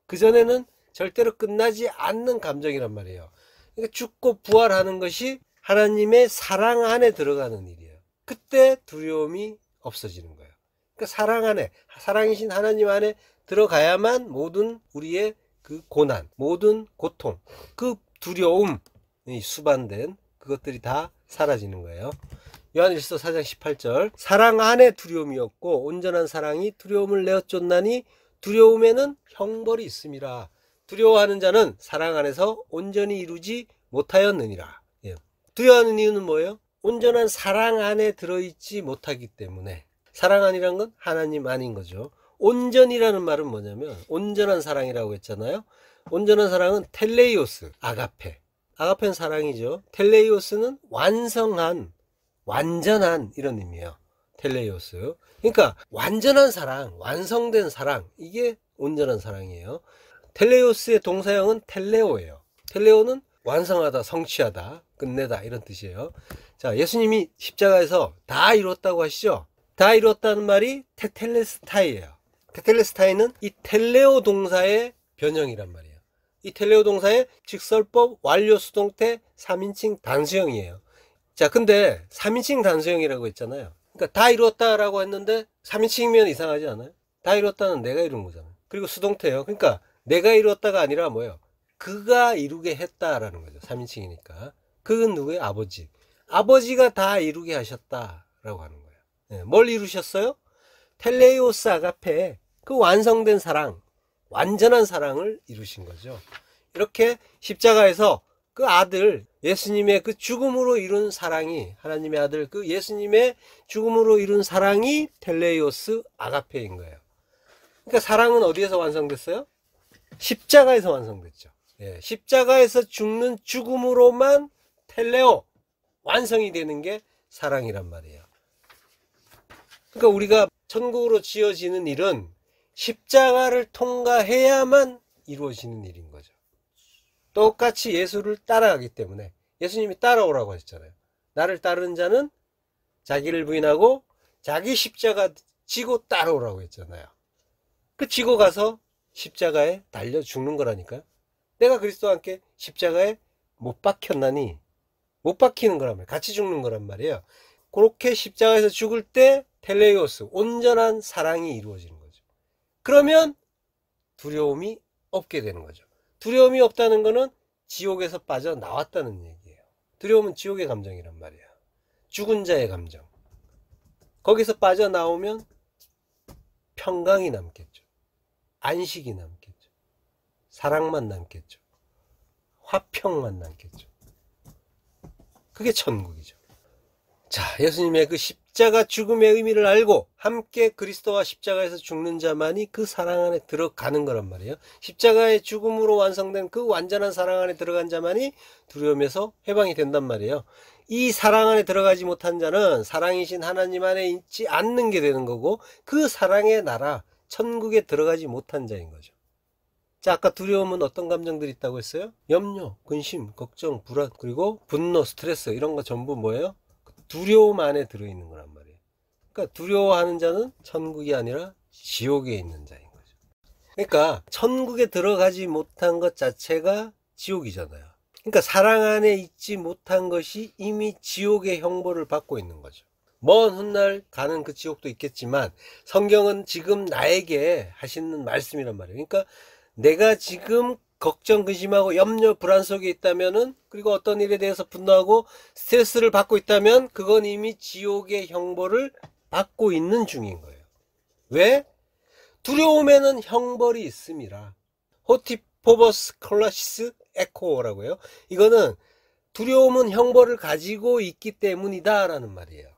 S1: 그전에는 절대로 끝나지 않는 감정이란 말이에요. 그러니까 죽고 부활하는 것이 하나님의 사랑 안에 들어가는 일이에요. 그때 두려움이 없어지는 거예요. 그러니까 사랑 안에, 사랑이신 하나님 안에 들어가야만 모든 우리의 그 고난, 모든 고통, 그 두려움, 수반된 그것들이 다 사라지는 거예요. 요한일서 4장 18절, 사랑 안에 두려움이 없고 온전한 사랑이 두려움을 내어 쫓나니 두려움에는 형벌이 있음이라. 두려워하는 자는 사랑 안에서 온전히 이루지 못하였느니라. 두려워하는 이유는 뭐예요? 온전한 사랑 안에 들어있지 못하기 때문에. 사랑 안이란 건 하나님 안인 거죠. 온전이라는 말은 뭐냐면 온전한 사랑이라고 했잖아요. 온전한 사랑은 텔레이오스, 아가페. 아가페는 사랑이죠. 텔레이오스는 완성한, 완전한 이런 의미예요. 텔레이오스. 그러니까 완전한 사랑, 완성된 사랑, 이게 온전한 사랑이에요. 텔레이오스의 동사형은 텔레오예요. 텔레오는 완성하다, 성취하다, 끝내다 이런 뜻이에요. 자, 예수님이 십자가에서 다 이뤘다고 하시죠. 다 이뤘다는 말이 테텔레스타이예요. 테텔레스타이는 이 텔레오 동사의 변형이란 말이에요. 이 텔레오 동사의 직설법 완료 수동태 3인칭 단수형이에요. 자, 근데 3인칭 단수형이라고 했잖아요. 그러니까 다 이뤘다라고 했는데 3인칭이면 이상하지 않아요? 다 이뤘다는 내가 이룬 거잖아요. 그리고 수동태예요. 그러니까 내가 이뤘다가 아니라 뭐예요? 그가 이루게 했다라는 거죠. 3인칭이니까. 그건 누구예요? 아버지. 아버지가 다 이루게 하셨다라고 하는 거예요. 뭘 이루셨어요? 텔레이오스 아가페, 그 완성된 사랑, 완전한 사랑을 이루신 거죠. 이렇게 십자가에서 그 아들, 예수님의 그 죽음으로 이룬 사랑이, 하나님의 아들 그 예수님의 죽음으로 이룬 사랑이 텔레이오스 아가페인 거예요. 그러니까 사랑은 어디에서 완성됐어요? 십자가에서 완성됐죠. 십자가에서 죽는 죽음으로만 텔레오, 완성이 되는 게 사랑이란 말이에요. 그러니까 우리가 천국으로 지어지는 일은 십자가를 통과해야만 이루어지는 일인 거죠. 똑같이 예수를 따라가기 때문에 예수님이 따라오라고 하셨잖아요. 나를 따르는 자는 자기를 부인하고 자기 십자가 지고 따라오라고 했잖아요. 그 지고 가서 십자가에 달려 죽는 거라니까요. 내가 그리스도와 함께 십자가에 못 박혔나니, 못 박히는 거란 말이에요. 같이 죽는 거란 말이에요. 그렇게 십자가에서 죽을 때 텔레이오스, 온전한 사랑이 이루어지는 거죠. 그러면 두려움이 없게 되는 거죠. 두려움이 없다는 거는 지옥에서 빠져나왔다는 얘기예요. 두려움은 지옥의 감정이란 말이에요. 죽은 자의 감정. 거기서 빠져나오면 평강이 남겠죠. 안식이 남겠죠. 사랑만 남겠죠. 화평만 남겠죠. 그게 천국이죠. 자, 예수님의 그 십자가 죽음의 의미를 알고 함께 그리스도와 십자가에서 죽는 자만이 그 사랑 안에 들어가는 거란 말이에요. 십자가의 죽음으로 완성된 그 완전한 사랑 안에 들어간 자만이 두려움에서 해방이 된단 말이에요. 이 사랑 안에 들어가지 못한 자는 사랑이신 하나님 안에 있지 않는 게 되는 거고, 그 사랑의 나라 천국에 들어가지 못한 자인 거죠. 자, 아까 두려움은 어떤 감정들이 있다고 했어요? 염려, 근심, 걱정, 불안, 그리고 분노, 스트레스, 이런 거 전부 뭐예요? 두려움 안에 들어있는 거란 말이에요. 그러니까 두려워하는 자는 천국이 아니라 지옥에 있는 자인 거죠. 그러니까 천국에 들어가지 못한 것 자체가 지옥이잖아요. 그러니까 사랑 안에 있지 못한 것이 이미 지옥의 형벌을 받고 있는 거죠. 먼 훗날 가는 그 지옥도 있겠지만 성경은 지금 나에게 하시는 말씀이란 말이에요. 그러니까 내가 지금 걱정, 근심하고 염려, 불안 속에 있다면은, 그리고 어떤 일에 대해서 분노하고 스트레스를 받고 있다면 그건 이미 지옥의 형벌을 받고 있는 중인 거예요. 왜? 두려움에는 형벌이 있음이라. 호티포버스 콜라시스 에코라고요. 이거는 두려움은 형벌을 가지고 있기 때문이다 라는 말이에요.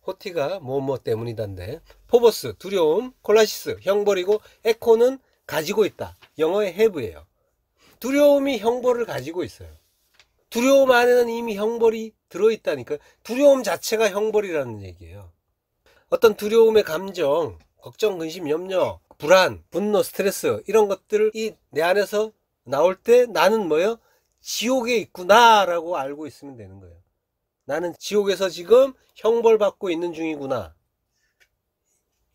S1: 호티가 뭐뭐 때문이다인데, 포버스 두려움, 콜라시스 형벌이고, 에코는 가지고 있다. 영어의 have예요. 두려움이 형벌을 가지고 있어요. 두려움 안에는 이미 형벌이 들어있다니까. 두려움 자체가 형벌이라는 얘기예요. 어떤 두려움의 감정, 걱정, 근심, 염려, 불안, 분노, 스트레스 이런 것들이 내 안에서 나올 때 나는 뭐예요? 지옥에 있구나 라고 알고 있으면 되는 거예요. 나는 지옥에서 지금 형벌받고 있는 중이구나.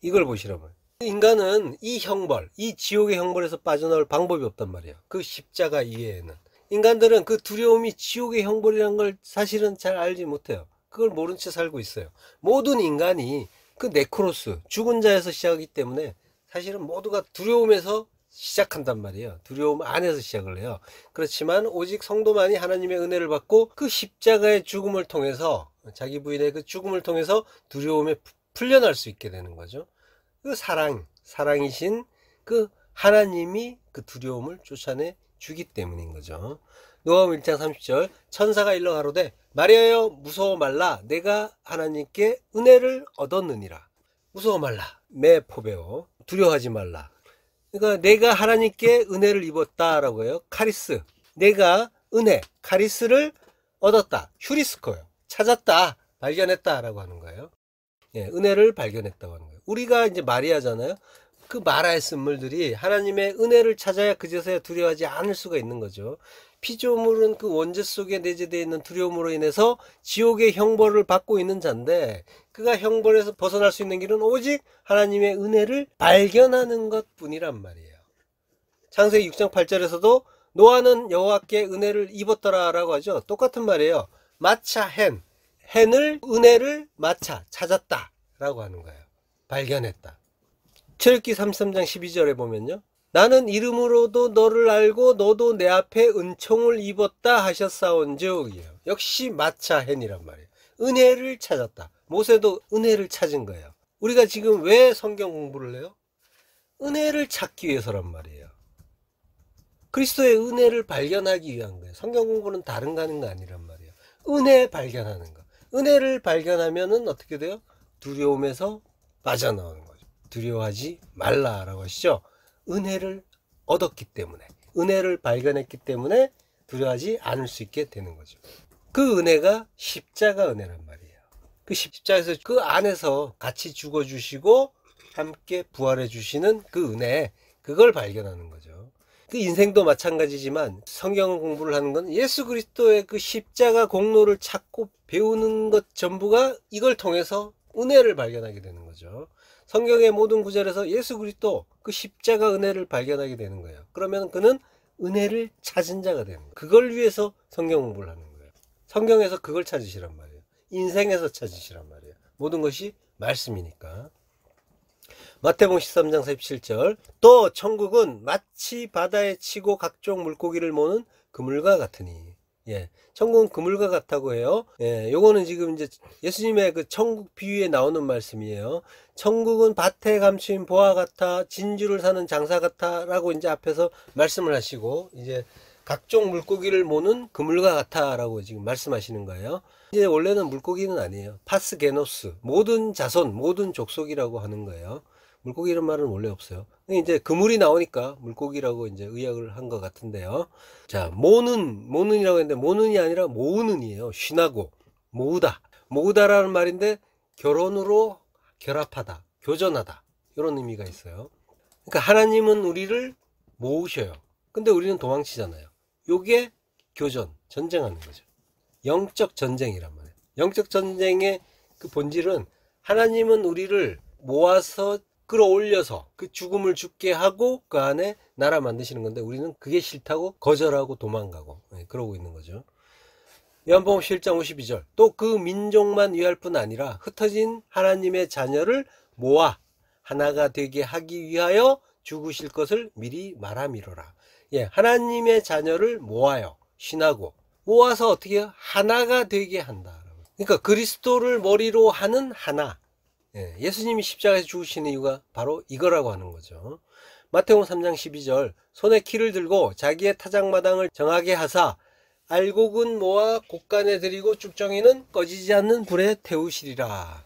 S1: 이걸 보시라고요. 인간은 이 형벌, 이 지옥의 형벌에서 빠져나올 방법이 없단 말이에요. 그 십자가 이외에는. 인간들은 그 두려움이 지옥의 형벌이라는 걸 사실은 잘 알지 못해요. 그걸 모른 채 살고 있어요. 모든 인간이 그 네크로스, 죽은 자에서 시작하기 때문에 사실은 모두가 두려움에서 시작한단 말이에요. 두려움 안에서 시작을 해요. 그렇지만 오직 성도만이 하나님의 은혜를 받고 그 십자가의 죽음을 통해서, 자기 부인의 그 죽음을 통해서 두려움에 풀려날 수 있게 되는 거죠. 그 사랑이신 그 하나님이 그 두려움을 쫓아내 주기 때문인 거죠. 누가복음 1장 30절 천사가 일러 가로되 마리아여 무서워 말라 내가 하나님께 은혜를 얻었느니라. 무서워 말라 메포베오 두려워하지 말라. 그러니까 내가 하나님께 은혜를 입었다라고 해요. 카리스 내가 은혜 카리스를 얻었다. 휴리스코요 찾았다 발견했다라고 하는 거예요. 예, 은혜를 발견했다고 하는 거예요. 우리가 이제 마리아잖아요. 그 마라의 쓴물들이 하나님의 은혜를 찾아야 그제서야 두려워하지 않을 수가 있는 거죠. 피조물은 그 원죄 속에 내재되어 있는 두려움으로 인해서 지옥의 형벌을 받고 있는 자인데, 그가 형벌에서 벗어날 수 있는 길은 오직 하나님의 은혜를 발견하는 것 뿐이란 말이에요. 창세기 6장 8절에서도 노아는 여호와께 은혜를 입었더라 라고 하죠. 똑같은 말이에요. 마차 hen을 은혜를 마차 찾았다 라고 하는 거예요. 발견했다. 출애굽기 33장 12절에 보면요. 나는 이름으로도 너를 알고 너도 내 앞에 은총을 입었다 하셨사온즉. 역시 마차 hen이란 말이에요. 은혜를 찾았다. 모세도 은혜를 찾은 거예요. 우리가 지금 왜 성경 공부를 해요? 은혜를 찾기 위해서란 말이에요. 그리스도의 은혜를 발견하기 위한 거예요. 성경 공부는 다른 거 하는 거 아니란 말이에요. 은혜 발견하는 거. 은혜를 발견하면은 어떻게 돼요? 두려움에서 빠져나오는 거죠. 두려워하지 말라라고 하시죠. 은혜를 얻었기 때문에, 은혜를 발견했기 때문에 두려워하지 않을 수 있게 되는 거죠. 그 은혜가 십자가 은혜란 말이에요. 그 십자가에서 그 안에서 같이 죽어주시고 함께 부활해 주시는 그 은혜, 그걸 발견하는 거죠. 그 인생도 마찬가지지만 성경 공부를 하는 건 예수 그리스도의 그 십자가 공로를 찾고 배우는 것 전부가 이걸 통해서 은혜를 발견하게 되는 거죠. 성경의 모든 구절에서 예수 그리스도 그 십자가 은혜를 발견하게 되는 거예요. 그러면 그는 은혜를 찾은 자가 되는 거예요. 그걸 위해서 성경 공부를 하는 거예요. 성경에서 그걸 찾으시란 말이에요. 인생에서 찾으시란 말이에요. 모든 것이 말씀이니까. 마태복음 13장 47절 또 천국은 마치 바다에 치고 각종 물고기를 모는 그물과 같으니. 예, 천국은 그물과 같다고 해요. 예, 요거는 지금 이제 예수님의 그 천국 비유에 나오는 말씀이에요. 천국은 밭에 감추인 보화 같아 진주를 사는 장사 같아라고 이제 앞에서 말씀을 하시고, 이제 각종 물고기를 모는 그물과 같아라고 지금 말씀하시는 거예요. 이제 원래는 물고기는 아니에요. 파스게노스 모든 자손 모든 족속이라고 하는 거예요. 물고기 이런 말은 원래 없어요. 이제 그물이 나오니까 물고기라고 이제 의역을 한 것 같은데요. 자, 모는이라고 했는데 모는이 아니라 모으는이에요. 쉰하고 모으다라는 말인데 결혼으로 결합하다, 교전하다 이런 의미가 있어요. 그러니까 하나님은 우리를 모으셔요. 근데 우리는 도망치잖아요. 요게 교전, 전쟁하는 거죠. 영적 전쟁이란 말이에요. 영적 전쟁의 그 본질은 하나님은 우리를 모아서 끌어올려서 그 죽음을 죽게 하고 그 안에 나라 만드시는 건데, 우리는 그게 싫다고 거절하고 도망가고 그러고 있는 거죠. 요한복음 11장 52절, 또 그 민족만 위할 뿐 아니라 흩어진 하나님의 자녀를 모아 하나가 되게 하기 위하여 죽으실 것을 미리 말함이로라. 하나님의 자녀를 모아요. 신하고 모아서 어떻게 해요? 하나가 되게 한다. 그러니까 그리스도를 머리로 하는 하나. 예수님이 십자가에서 죽으시는 이유가 바로 이거라고 하는 거죠. 마태복음 3장 12절, 손에 키를 들고 자기의 타작마당을 정하게 하사 알곡은 모아 곡간에 들이고 쭉정이는 꺼지지 않는 불에 태우시리라.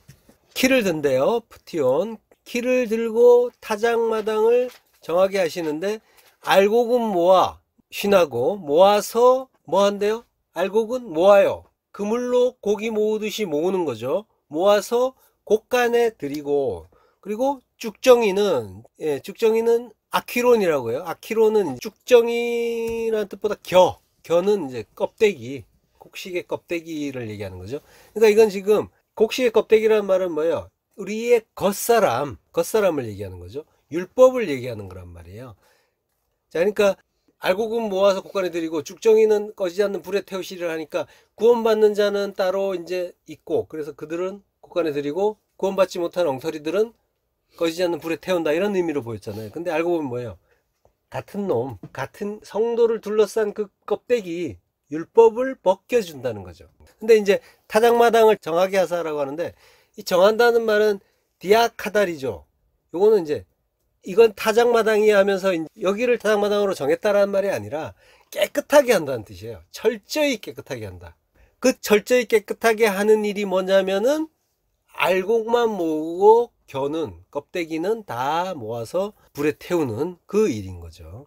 S1: 키를 든대요. 푸티온. 키를 들고 타작마당을 정하게 하시는데, 알곡은 모아, 신하고 모아서 뭐 한대요? 알곡은 모아요. 그물로 고기 모으듯이 모으는 거죠. 모아서 곡간에 들이고, 그리고 쭉정이는 아퀴론이라고 해요. 아퀴론은 쭉정이라는 뜻보다 겨는 이제 껍데기, 곡식의 껍데기를 얘기하는 거죠. 그러니까 이건 지금 곡식의 껍데기라는 말은 뭐예요? 우리의 겉사람을 얘기하는 거죠. 율법을 얘기하는 거란 말이에요. 자, 그러니까 알곡은 모아서 곡간에 들이고 쭉정이는 꺼지지 않는 불에 태우시리라 하니까, 구원받는 자는 따로 이제 있고, 그래서 그들은 곡간에 들이고 구원받지 못한 엉터리들은 꺼지지 않는 불에 태운다, 이런 의미로 보였잖아요. 근데 알고 보면 뭐예요? 같은 놈, 같은 성도를 둘러싼 그 껍데기, 율법을 벗겨준다는 거죠. 근데 이제 타작마당을 정하게 하사라고 하는데, 이 정한다는 말은 디아카달이죠. 요거는 이제 이건 타작마당이 하면서 여기를 타작마당으로 정했다라는 말이 아니라 깨끗하게 한다는 뜻이에요. 철저히 깨끗하게 한다. 그 철저히 깨끗하게 하는 일이 뭐냐면은 알곡만 모으고 겨는 껍데기는 다 모아서 불에 태우는 그 일인 거죠.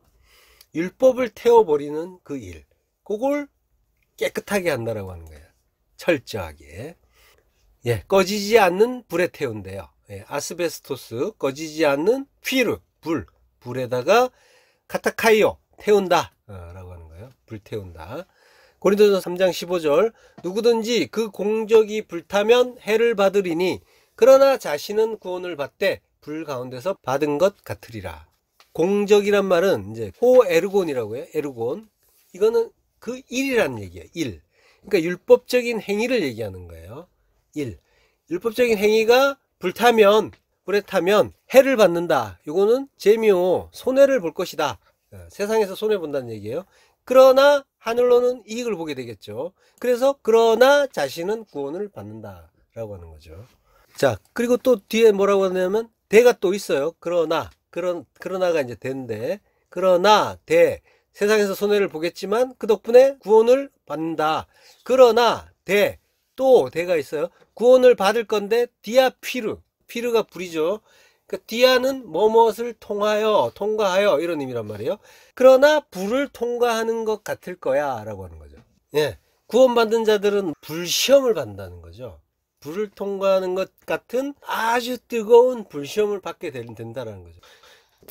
S1: 율법을 태워버리는 그 일, 그걸 깨끗하게 한다라고 하는 거예요. 철저하게. 꺼지지 않는 불에 태운대요. 아스베스토스, 꺼지지 않는 퀴르, 불에다가 카타카이오, 태운다 라고 하는 거예요. 불 태운다. 고린도전서 3장 15절, 누구든지 그 공적이 불타면 해를 받으리니 그러나 자신은 구원을 받되 불 가운데서 받은 것 같으리라. 공적이란 말은 이제 호에르곤이라고 해요. 에르곤. 이거는 그 일이라는 얘기예요. 일. 그러니까 율법적인 행위를 얘기하는 거예요. 일. 율법적인 행위가 불에 타면 해를 받는다. 이거는 재미요, 손해를 볼 것이다. 세상에서 손해 본다는 얘기예요. 그러나 하늘로는 이익을 보게 되겠죠. 그래서 그러나 자신은 구원을 받는다 라고 하는 거죠. 자, 그리고 또 뒤에 뭐라고 하냐면 대가 또 있어요. 그러나가 이제 대인데, 그러나 대, 세상에서 손해를 보겠지만 그 덕분에 구원을 받는다. 그러나 대, 또 대가 있어요. 구원을 받을 건데 피르가 불이죠. 그러니까 디아는 뭐뭇을 통과하여 이런 의미란 말이에요. 그러나 불을 통과하는 것 같을 거야 라고 하는 거죠. 구원받는 자들은 불시험을 받는다는 거죠. 불을 통과하는 것 같은 아주 뜨거운 불시험을 받게 된다라는 거죠.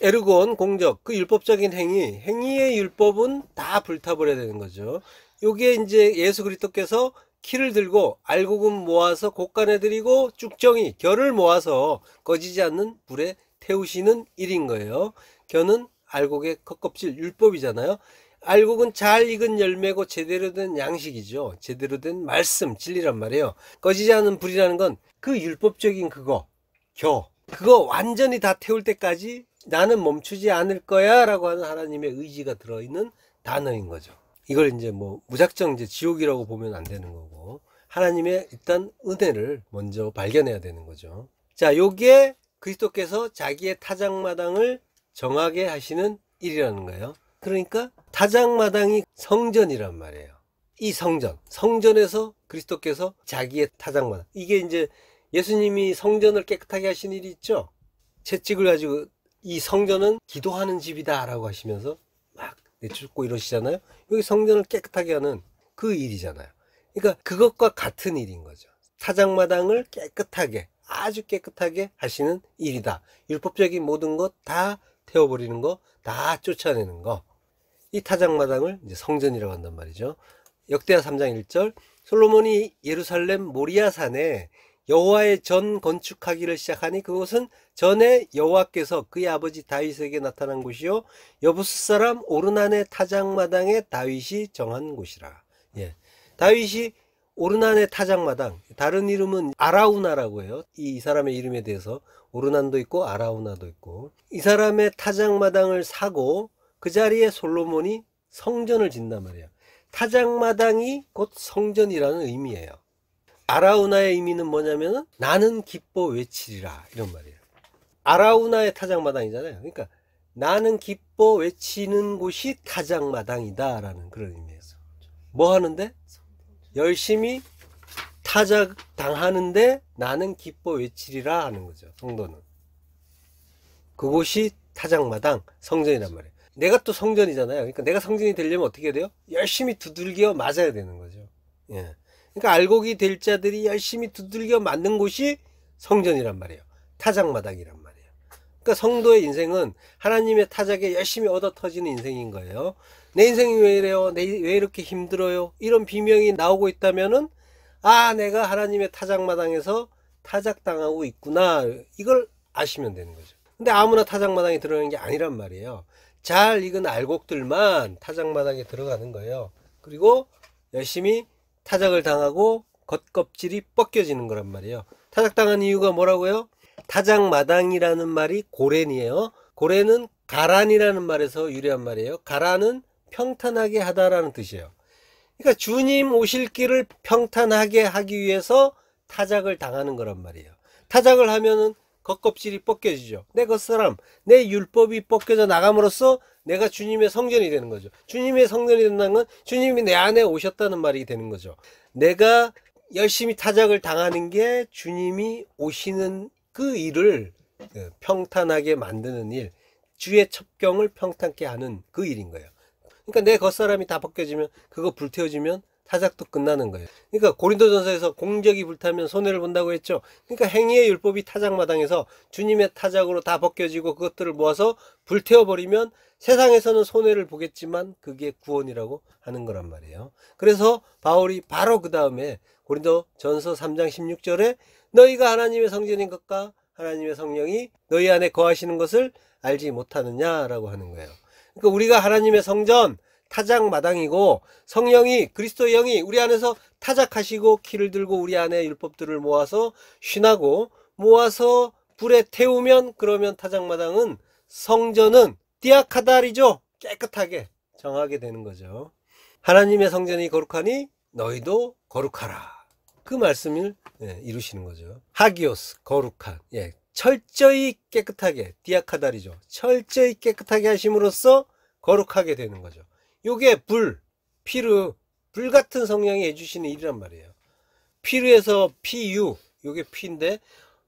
S1: 에르곤, 공적, 그 율법적인 행위의 율법은 다 불타버려야 되는 거죠. 요게 이제 예수 그리스도께서 키를 들고 알곡은 모아서 곡간에 들이고 쭉정이, 겨를 모아서 꺼지지 않는 불에 태우시는 일인 거예요. 겨는 알곡의 겉껍질, 율법이잖아요. 알곡은 잘 익은 열매고 제대로 된 양식이죠. 제대로 된 말씀, 진리란 말이에요. 꺼지지 않는 불이라는 건 그 율법적인 그거 완전히 다 태울 때까지 나는 멈추지 않을 거야 라고 하는 하나님의 의지가 들어있는 단어인 거죠. 이걸 이제 뭐 무작정 이제 지옥이라고 보면 안 되는 거고, 하나님의 일단 은혜를 먼저 발견해야 되는 거죠. 자, 요게 그리스도께서 자기의 타작마당을 정하게 하시는 일이라는 거예요. 그러니까 타작마당이 성전이란 말이에요. 이 성전에서 그리스도께서 자기의 타작마당, 이게 이제 예수님이 성전을 깨끗하게 하신 일이 있죠. 채찍을 가지고 이 성전은 기도하는 집이다 라고 하시면서 막 내쫓고 이러시잖아요. 여기 성전을 깨끗하게 하는 그 일이잖아요. 그러니까 그것과 같은 일인 거죠. 타작마당을 깨끗하게, 아주 깨끗하게 하시는 일이다. 율법적인 모든 것 다 태워버리는 거, 다 쫓아내는 거. 이 타작마당을 이제 성전이라고 한단 말이죠. 역대하 3장 1절, 솔로몬이 예루살렘 모리아산에 여호와의 전 건축하기를 시작하니 그곳은 전에 여호와께서 그의 아버지 다윗에게 나타난 곳이요 여부스 사람 오르난의 타작마당에 다윗이 정한 곳이라. 예, 다윗이 오르난의 타작마당, 다른 이름은 아라우나라고 해요. 이 사람의 이름에 대해서 오르난도 있고 아라우나도 있고, 이 사람의 타작마당을 사고 그 자리에 솔로몬이 성전을 짓단 말이에요. 타작마당이 곧 성전이라는 의미예요. 아라우나의 의미는 뭐냐면은 나는 기뻐 외치리라 이런 말이에요. 아라우나의 타작마당이잖아요. 그러니까 나는 기뻐 외치는 곳이 타작마당이다 라는 그런 의미에서 뭐 하는데? 열심히 타작 당하는데 나는 기뻐 외치리라 하는 거죠. 성도는 그곳이 타작마당, 성전이란 말이에요. 내가 또 성전이잖아요. 그러니까 내가 성전이 되려면 어떻게 돼요? 열심히 두들겨 맞아야 되는 거죠. 예. 그러니까 알곡이 될 자들이 열심히 두들겨 맞는 곳이 성전이란 말이에요. 타작마당이란 말이에요. 그러니까 성도의 인생은 하나님의 타작에 열심히 얻어 터지는 인생인 거예요. 내 인생이 왜 이래요? 왜 이렇게 힘들어요? 이런 비명이 나오고 있다면은 아, 내가 하나님의 타작마당에서 타작당하고 있구나. 이걸 아시면 되는 거죠. 근데 아무나 타작마당에 들어가는 게 아니란 말이에요. 잘 익은 알곡들만 타작마당에 들어가는 거예요. 그리고 열심히 타작을 당하고 겉껍질이 벗겨지는 거란 말이에요. 타작당한 이유가 뭐라고요? 타작마당이라는 말이 고렌이에요. 고렌은 가란이라는 말에서 유래한 말이에요. 가란은 평탄하게 하다라는 뜻이에요. 그러니까 주님 오실 길을 평탄하게 하기 위해서 타작을 당하는 거란 말이에요. 타작을 하면은 겉껍질이 벗겨지죠. 내 겉사람, 내 율법이 벗겨져 나감으로써 내가 주님의 성전이 되는 거죠. 주님의 성전이 된다는 건 주님이 내 안에 오셨다는 말이 되는 거죠. 내가 열심히 타작을 당하는 게 주님이 오시는 그 일을 평탄하게 만드는 일, 주의 첩경을 평탄케 하는 그 일인 거예요. 그러니까 내 겉사람이 다 벗겨지면 그거 불태워지면 타작도 끝나는 거예요. 그러니까 고린도전서에서 공적이 불타면 손해를 본다고 했죠. 그러니까 행위의 율법이 타작마당에서 주님의 타작으로 다 벗겨지고 그것들을 모아서 불태워버리면 세상에서는 손해를 보겠지만 그게 구원이라고 하는 거란 말이에요. 그래서 바울이 바로 그 다음에 고린도전서 3장 16절에 너희가 하나님의 성전인 것과 하나님의 성령이 너희 안에 거하시는 것을 알지 못하느냐라고 하는 거예요. 그러니까 우리가 하나님의 성전, 타작마당이고 성령이, 그리스도의 영이 우리 안에서 타작하시고 키를 들고 우리 안에 율법들을 모아서 쉰하고 모아서 불에 태우면 그러면 타작마당은, 성전은 디아카달이죠. 깨끗하게 정하게 되는 거죠. 하나님의 성전이 거룩하니 너희도 거룩하라. 그 말씀을 이루시는 거죠. 하기오스, 거룩한. 예, 철저히 깨끗하게, 디아카달이죠. 철저히 깨끗하게 하심으로써 거룩하게 되는 거죠. 요게 피르, 불 같은 성령이 해주시는 일이란 말이에요. 피르에서 피유, 요게 피인데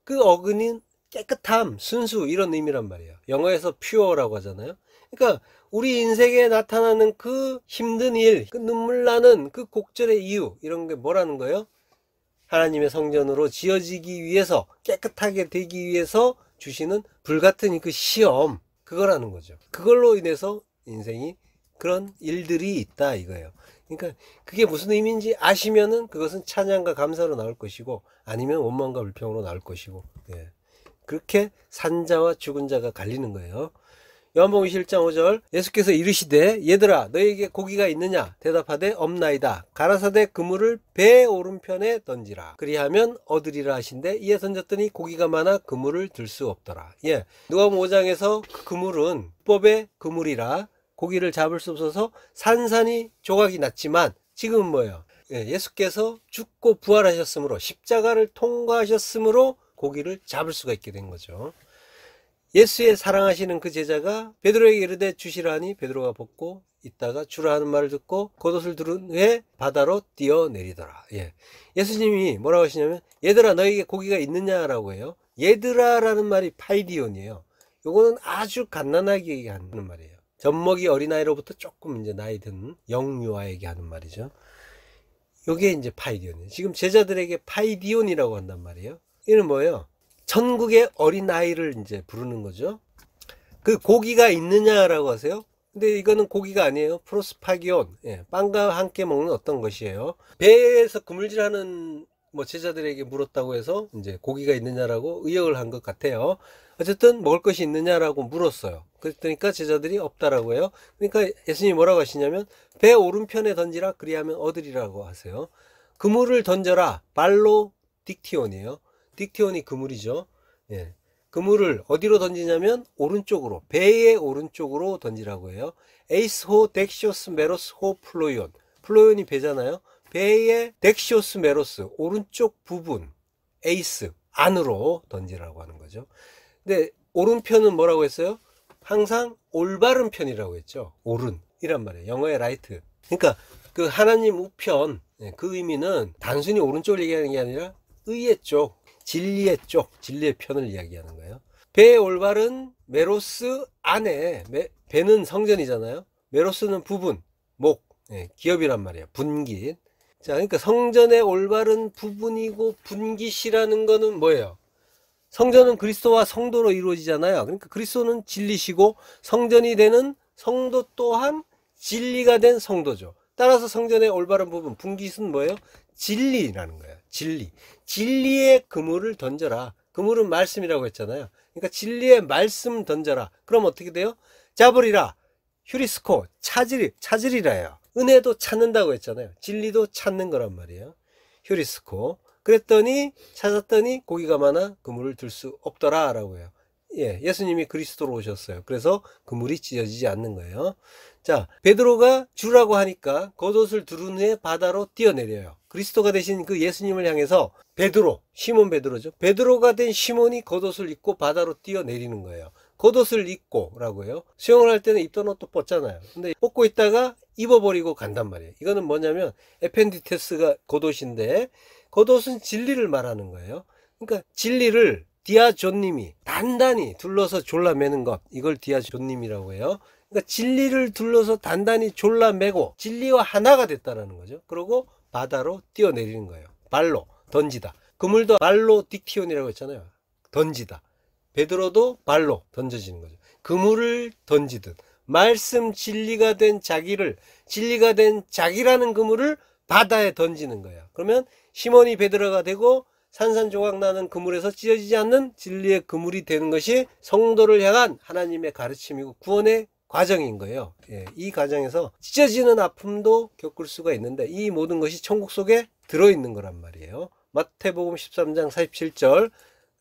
S1: 그 어근인 깨끗함, 순수 이런 의미란 말이에요. 영어에서 pure라고 하잖아요. 그러니까 우리 인생에 나타나는 그 힘든 일, 그 눈물 나는 그 곡절의 이유, 이런 게 뭐라는 거예요? 하나님의 성전으로 지어지기 위해서, 깨끗하게 되기 위해서 주시는 불같은 그 시험, 그거라는 거죠. 그걸로 인해서 인생이 그런 일들이 있다 이거예요. 그러니까 그게 무슨 의미인지 아시면은 그것은 찬양과 감사로 나올 것이고 아니면 원망과 불평으로 나올 것이고, 예. 그렇게 산자와 죽은 자가 갈리는 거예요. 요한복음 21장 5절 예수께서 이르시되 얘들아 너희에게 고기가 있느냐 대답하되 없나이다. 가라사대 그물을 배 오른편에 던지라 그리하면 얻으리라 하신대 이에 던졌더니 고기가 많아 그물을 들 수 없더라. 예, 누가복음 5장에서 그 그물은 율법의 그물이라 고기를 잡을 수 없어서 산산이 조각이 났지만 지금은 뭐예요? 예, 예수께서 죽고 부활하셨으므로 십자가를 통과하셨으므로 고기를 잡을 수가 있게 된 거죠. 예수의 사랑하시는 그 제자가 베드로에게 이르되 주시라 하니 베드로가 벗고 있다가 주라 하는 말을 듣고 겉옷을 두른 후에 바다로 뛰어내리더라. 예. 예수님이 뭐라고 하시냐면 얘들아 너에게 고기가 있느냐라고 해요. 얘들아라는 말이 파이디온이에요. 요거는 아주 갓난아기 얘기하는 말이에요. 젖먹이 어린아이로부터 조금 이제 나이 든 영유아에게 하는 말이죠. 요게 이제 파이디온이에요. 지금 제자들에게 파이디온이라고 한단 말이에요. 이는 뭐예요? 천국의 어린아이를 이제 부르는 거죠. 그 고기가 있느냐라고 하세요. 근데 이거는 고기가 아니에요. 프로스파기온, 예, 빵과 함께 먹는 어떤 것이에요. 배에서 그물질하는 뭐 제자들에게 물었다고 해서 이제 고기가 있느냐라고 의역을 한 것 같아요. 어쨌든 먹을 것이 있느냐라고 물었어요. 그러니까 제자들이 없다라고 해요. 그러니까 예수님이 뭐라고 하시냐면 배 오른편에 던지라 그리하면 얻으리라고 하세요. 그물을 던져라. 발로 딕티온이에요. 딕티온이 그물이죠. 예. 그물을 어디로 던지냐면 오른쪽으로, 배의 오른쪽으로 던지라고 해요. 에이스호 덱시오스 메로스 호 플로이온. 플로이온이 배잖아요. 배의 덱시오스 메로스 오른쪽 부분, 에이스 안으로 던지라고 하는 거죠. 근데 오른편은 뭐라고 했어요? 항상 올바른 편이라고 했죠. 오른이란 말이에요. 영어의 라이트. 그러니까 그 하나님 우편, 그 의미는 단순히 오른쪽을 얘기하는 게 아니라 의의 쪽, 진리의 쪽, 진리의 편을 이야기하는 거예요. 배의 올바른 메로스 안에, 배는 성전이잖아요. 메로스는 부분, 목, 기업이란 말이에요. 분깃. 자, 그러니까 성전의 올바른 부분이고 분깃이라는 거는 뭐예요? 성전은 그리스도와 성도로 이루어지잖아요. 그러니까 그리스도는 진리시고 성전이 되는 성도 또한 진리가 된 성도죠. 따라서 성전의 올바른 부분, 분깃은 뭐예요? 진리라는 거예요. 진리. 진리의 그물을 던져라. 그물은 말씀이라고 했잖아요. 그러니까 진리의 말씀 던져라. 그럼 어떻게 돼요? 잡으리라. 휴리스코. 찾으리라예요. 은혜도 찾는다고 했잖아요. 진리도 찾는 거란 말이에요. 휴리스코. 그랬더니 찾았더니 고기가 많아 그물을 들 수 없더라 라고 해요. 예, 예수님이 그리스도로 오셨어요. 그래서 그물이 찢어지지 않는 거예요. 자, 베드로가 주라고 하니까 겉옷을 두른 후에 바다로 뛰어내려요. 그리스도가 되신 그 예수님을 향해서 베드로, 시몬 베드로죠. 베드로가 된 시몬이 겉옷을 입고 바다로 뛰어내리는 거예요. 겉옷을 입고 라고 해요. 수영을 할 때는 입던 옷도 벗잖아요. 근데 벗고 있다가 입어버리고 간단 말이에요. 이거는 뭐냐면 에펜디테스가 겉옷인데 겉옷은 진리를 말하는 거예요. 그러니까 진리를 디아존님이 단단히 둘러서 졸라매는 것, 이걸 디아존님이라고 해요. 그러니까 진리를 둘러서 단단히 졸라매고 진리와 하나가 됐다라는 거죠. 그리고 바다로 뛰어내리는 거예요. 발로 던지다. 그물도 발로 딕티온이라고 했잖아요. 던지다. 베드로도 발로 던져지는 거죠. 그물을 던지듯 말씀 진리가 된 자기를, 진리가 된 자기라는 그물을 바다에 던지는 거예요. 그러면 시몬이 베드로가 되고 산산조각 나는 그물에서 찢어지지 않는 진리의 그물이 되는 것이 성도를 향한 하나님의 가르침이고 구원의 과정인 거예요. 예, 이 과정에서 찢어지는 아픔도 겪을 수가 있는데 이 모든 것이 천국 속에 들어있는 거란 말이에요. 마태복음 13장 47절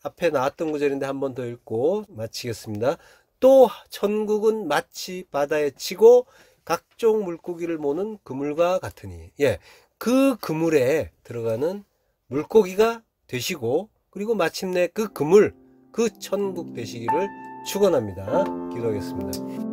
S1: 앞에 나왔던 구절인데 한 번 더 읽고 마치겠습니다. 또 천국은 마치 바다에 치고 각종 물고기를 모는 그물과 같으니, 예, 그 그물에 들어가는 물고기가 되시고 그리고 마침내 그 그물, 그 천국 되시기를 축원합니다. 기도하겠습니다.